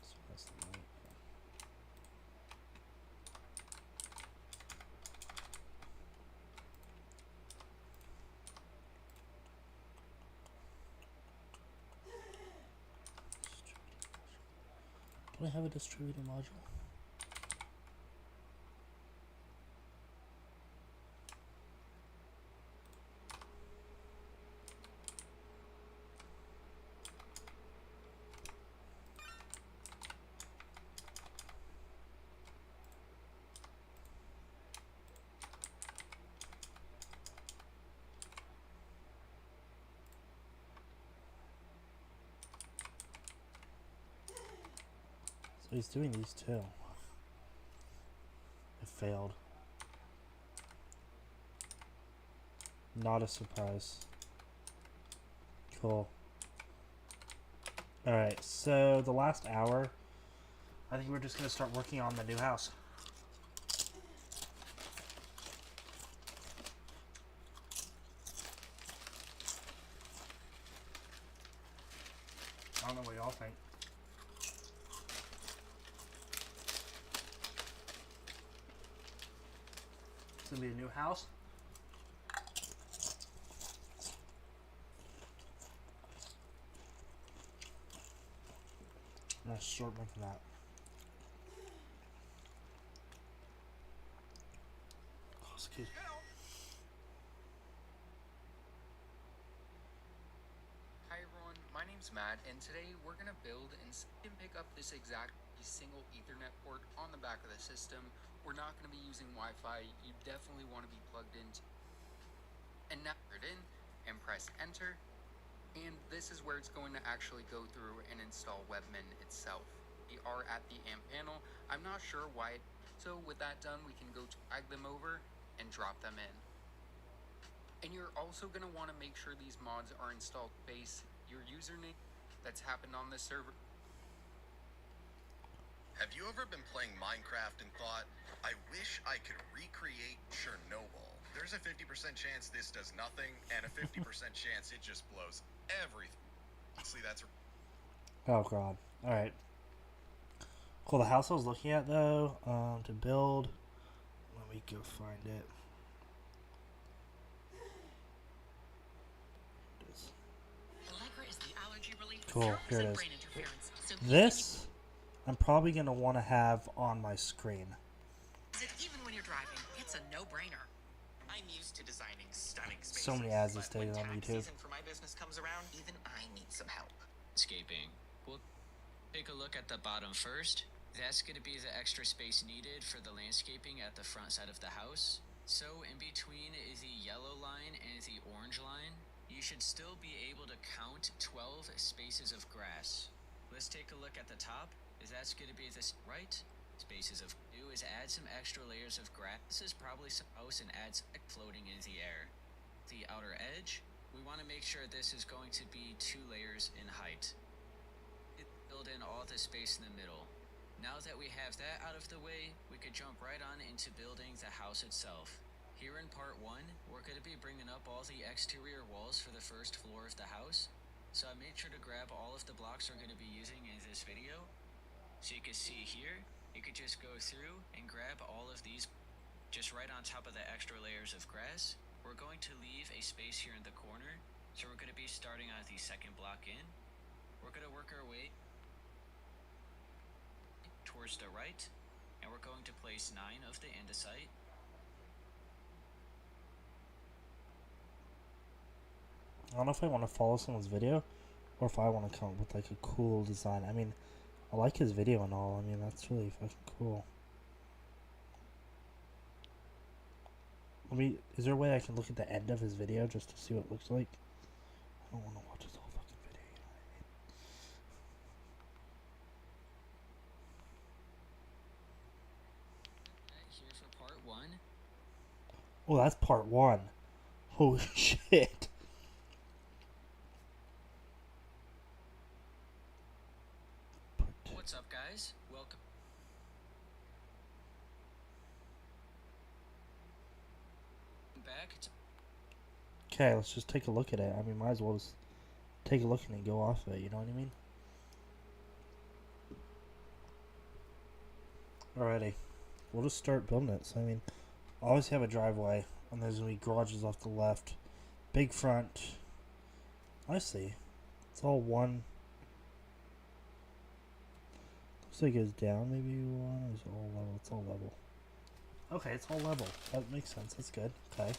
So that's the light. Do I have a distributor module? So he's doing these too. It failed. Not a surprise. Cool. Alright, so the last hour, I think we're just going to start working on the new house. I don't know what y'all think. It's going to be a new house. Nice short one for that. Oh, excuse me. Hi everyone, my name's Matt, and today we're gonna build and pick up this exact single Ethernet port on the back of the system. We're not gonna be using Wi-Fi. You definitely want to be plugged in. And now put it in and press enter. And this is where it's going to actually go through and install Webmin itself. We are at the AMP panel. I'm not sure why. So with that done, we can go drag them over and drop them in. And you're also going to want to make sure these mods are installed base your username that's happened on this server. Have you ever been playing Minecraft and thought, I wish I could recreate Chernobyl? There's a 50% chance this does nothing, and a 50% chance it just blows everything. Honestly, that's... Oh god. Alright. Cool, the house I was looking at though, to build, let me go find it. Cool, here it is. This, I'm probably going to want to have on my screen. Even when you're driving, it's a no-brainer. I'm used to designing stunning spaces. So many ads these but when days on tax YouTube. season for my business comes around, even I need some help. Landscaping. We'll take a look at the bottom first. That's going to be the extra space needed for the landscaping at the front side of the house. So in between the yellow line and the orange line, you should still be able to count 12 spaces of grass. Let's take a look at the top. That's going to be the right spaces of do is add some extra layers of grass. This is probably some house and add some floating in the air. The outer edge, we want to make sure this is going to be 2 layers in height. Build in all the space in the middle. Now that we we have that out of the way, we could jump right on into building the house itself. Here in part 1, we're going to be bringing up all the exterior walls for the first floor of the house. So I made sure to grab all of the blocks we're going to be using in this video. So you can see here, you could just go through and grab all of these just right on top of the extra layers of grass. We're going to leave a space here in the corner. So we're going to be starting on the second block in. We're going to work our way towards the right, and we're going to place 9 of the andesite. I don't know if I want to follow someone's video or if I want to come up with like a cool design. I mean, I like his video and all. I mean, that's really fucking cool. Is there a way I can look at the end of his video just to see what it looks like? I don't want to watch his whole fucking video, you know Here for part 1. what I mean? Oh, that's part 1. Holy shit. What's up, guys? Welcome back. Okay, let's just take a look at it. I mean, might as well just take a look and then go off of it, you know what I mean? Alrighty. We'll just start building it. So, I mean, I always have a driveway, and there's going to be garages off the left. Big front. I see. It's all one. Looks like it goes down maybe one. It's all level. It's all level. Okay, it's all level. That makes sense. That's good. Okay.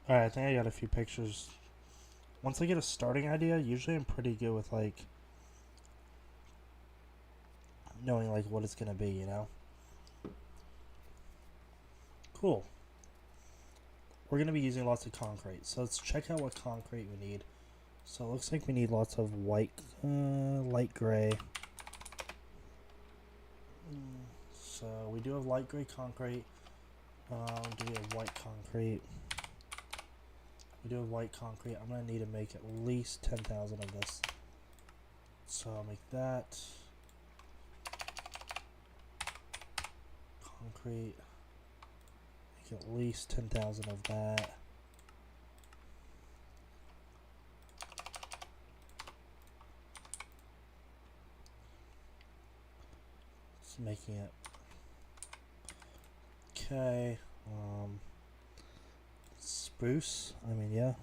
Alright, I think I got a few pictures. Once I get a starting idea, usually I'm pretty good with, like, knowing, like, what it's going to be, you know? Cool. We're going to be using lots of concrete. So let's check out what concrete we need. So it looks like we need lots of white, light gray. So we do have light gray concrete. Do we have white concrete? We do have white concrete. I'm going to need to make at least 10,000 of this. So I'll make that. Concrete. Make at least 10,000 of that. Just making it. Okay. Spruce. I mean, yeah.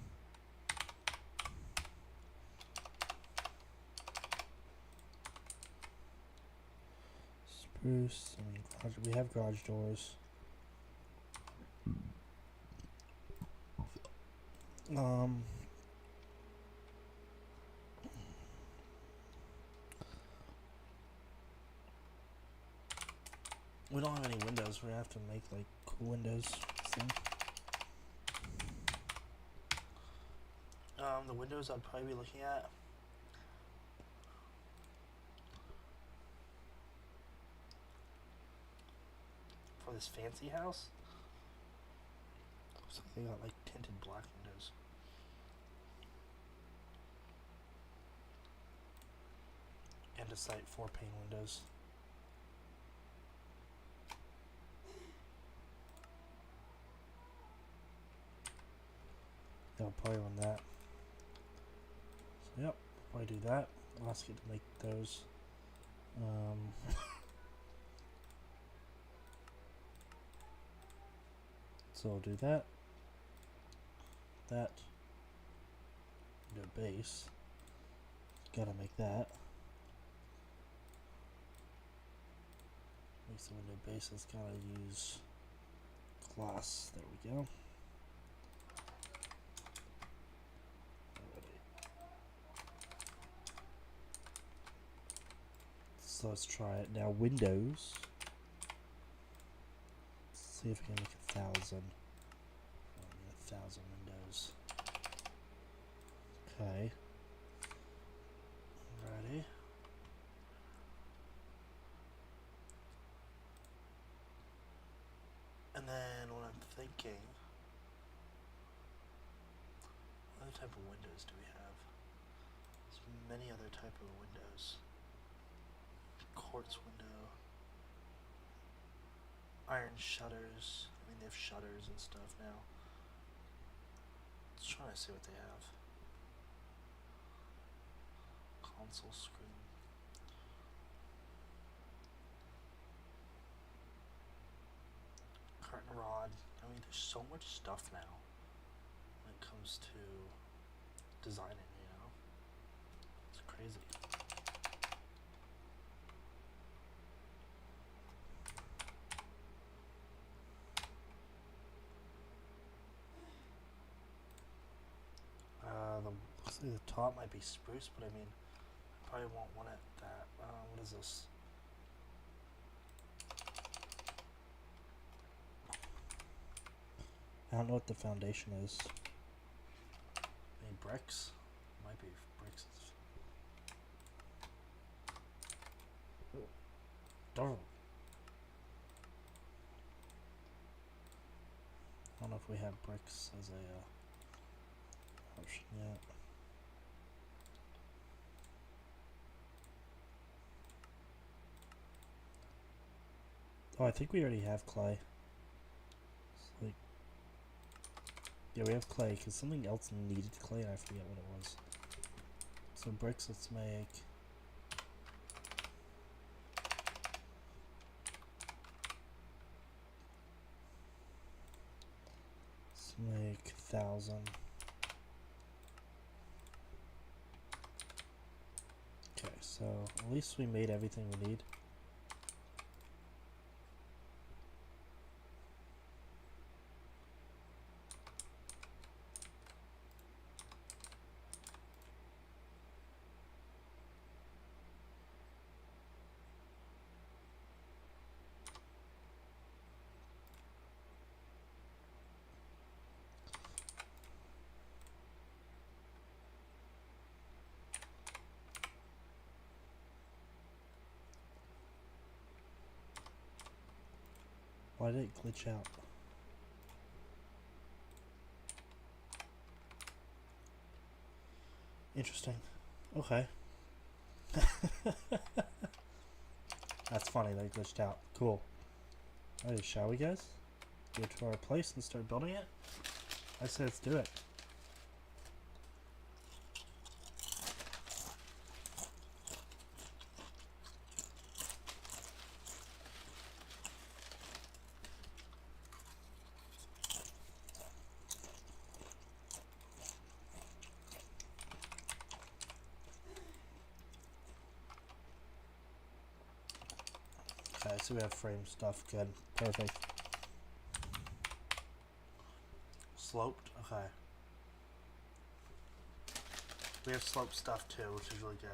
Spruce. I mean, we have garage doors. We don't have any windows. We have to make like cool windows. So. The windows I'd probably be looking at. For this fancy house. Looks like they got like tinted black windows. Andesite 4-pane windows. I'll probably run that. So yep, probably do that. I'll ask it to make those. So I'll do that. That. Do a base. Gotta make that. Makes the window bases. Gotta use glass. There we go. Alrighty. So let's try it now. Windows. Let's see if we can make 1,000. 1,000 windows. Okay. Ready. And then what I'm thinking, what other type of windows do we have? There's many other type of windows. Quartz window. Iron shutters. I mean, they have shutters and stuff now. Let's try to see what they have. Console screen. Curtain rod. I mean, there's so much stuff now when it comes to designing, you know? It's crazy. Looks like the top might be spruce, but I mean, I probably won't want it that. What is this? I don't know what the foundation is. Any bricks? Might be bricks. Darn. I don't know if we have bricks as a option yet. Oh, I think we already have clay. It's like, yeah, we have clay because something else needed clay and I forget what it was. So bricks, let's make. Let's make 1,000. Okay, so at least we made everything we need. Why did it glitch out? Interesting. Okay. That's funny that it glitched out. Cool. Alright, shall we guys? Go to our place and start building it? I say let's do it. Okay, so we have frame stuff. Good. Perfect. Sloped? Okay. We have sloped stuff too, which is really good.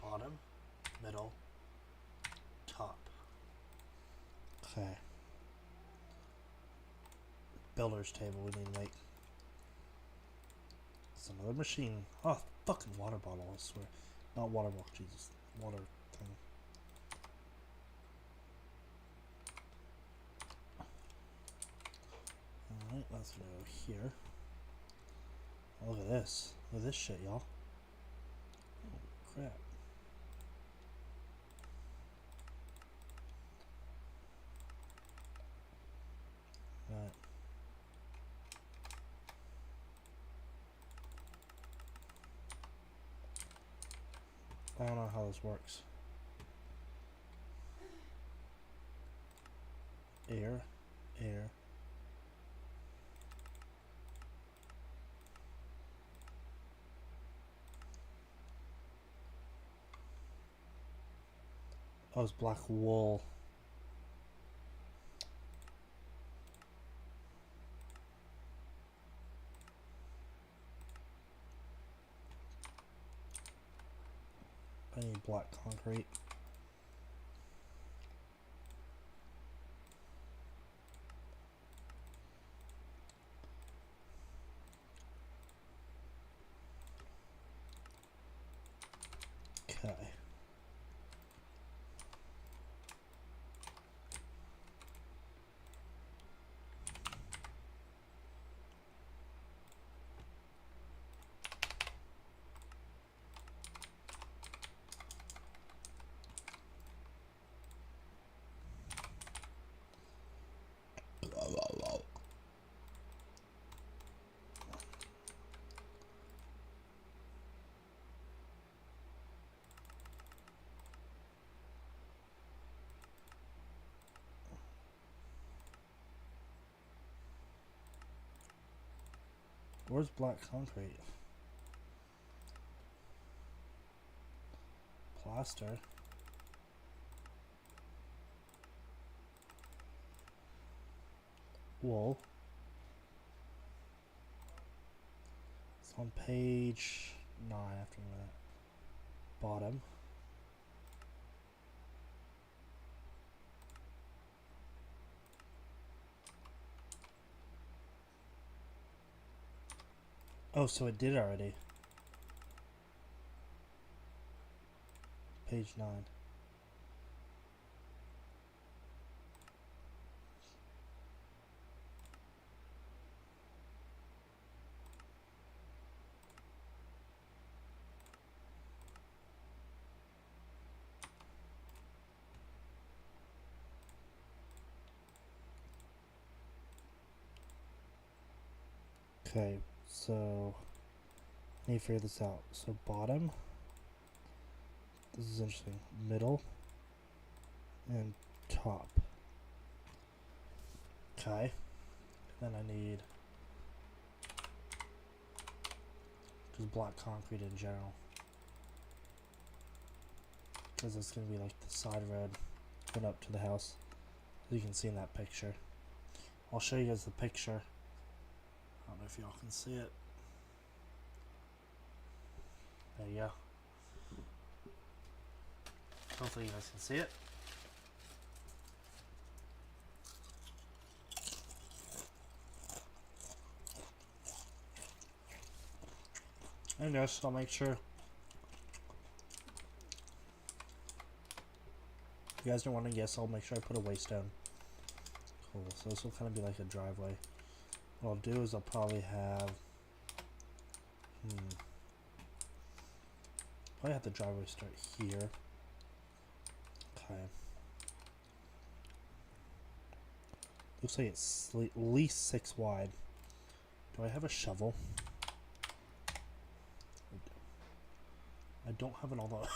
Bottom, middle, top. Okay. Builder's table we need to make. It's another machine. Oh, fucking water bottle, I swear. Not water bottle, Jesus. Water thing. Alright, let's go here. Oh, look at this. Look at this shit, y'all. Oh, crap. Right. I don't know how this works. Air, air. Oh, it's black wool. I need black concrete. Okay. Where's black concrete? Plaster. Wool. It's on page 9 after that. Bottom. Oh, so it did already. Page 9. Okay, so I need to figure this out. So bottom, this is interesting. Middle and top. Okay, then I need just black concrete in general, because it's gonna be like the side road going up to the house. As you can see in that picture. I'll show you guys the picture. I don't know if y'all can see it. There you go. Hopefully you guys can see it. And just I'll make sure if you guys don't want to guess, I'll make sure I put a waste down. Cool, so this will kind of be like a driveway. What I'll do is I'll probably have probably have the driveway start here. Okay. Looks like it's at least 6 wide. Do I have a shovel? I don't have an all the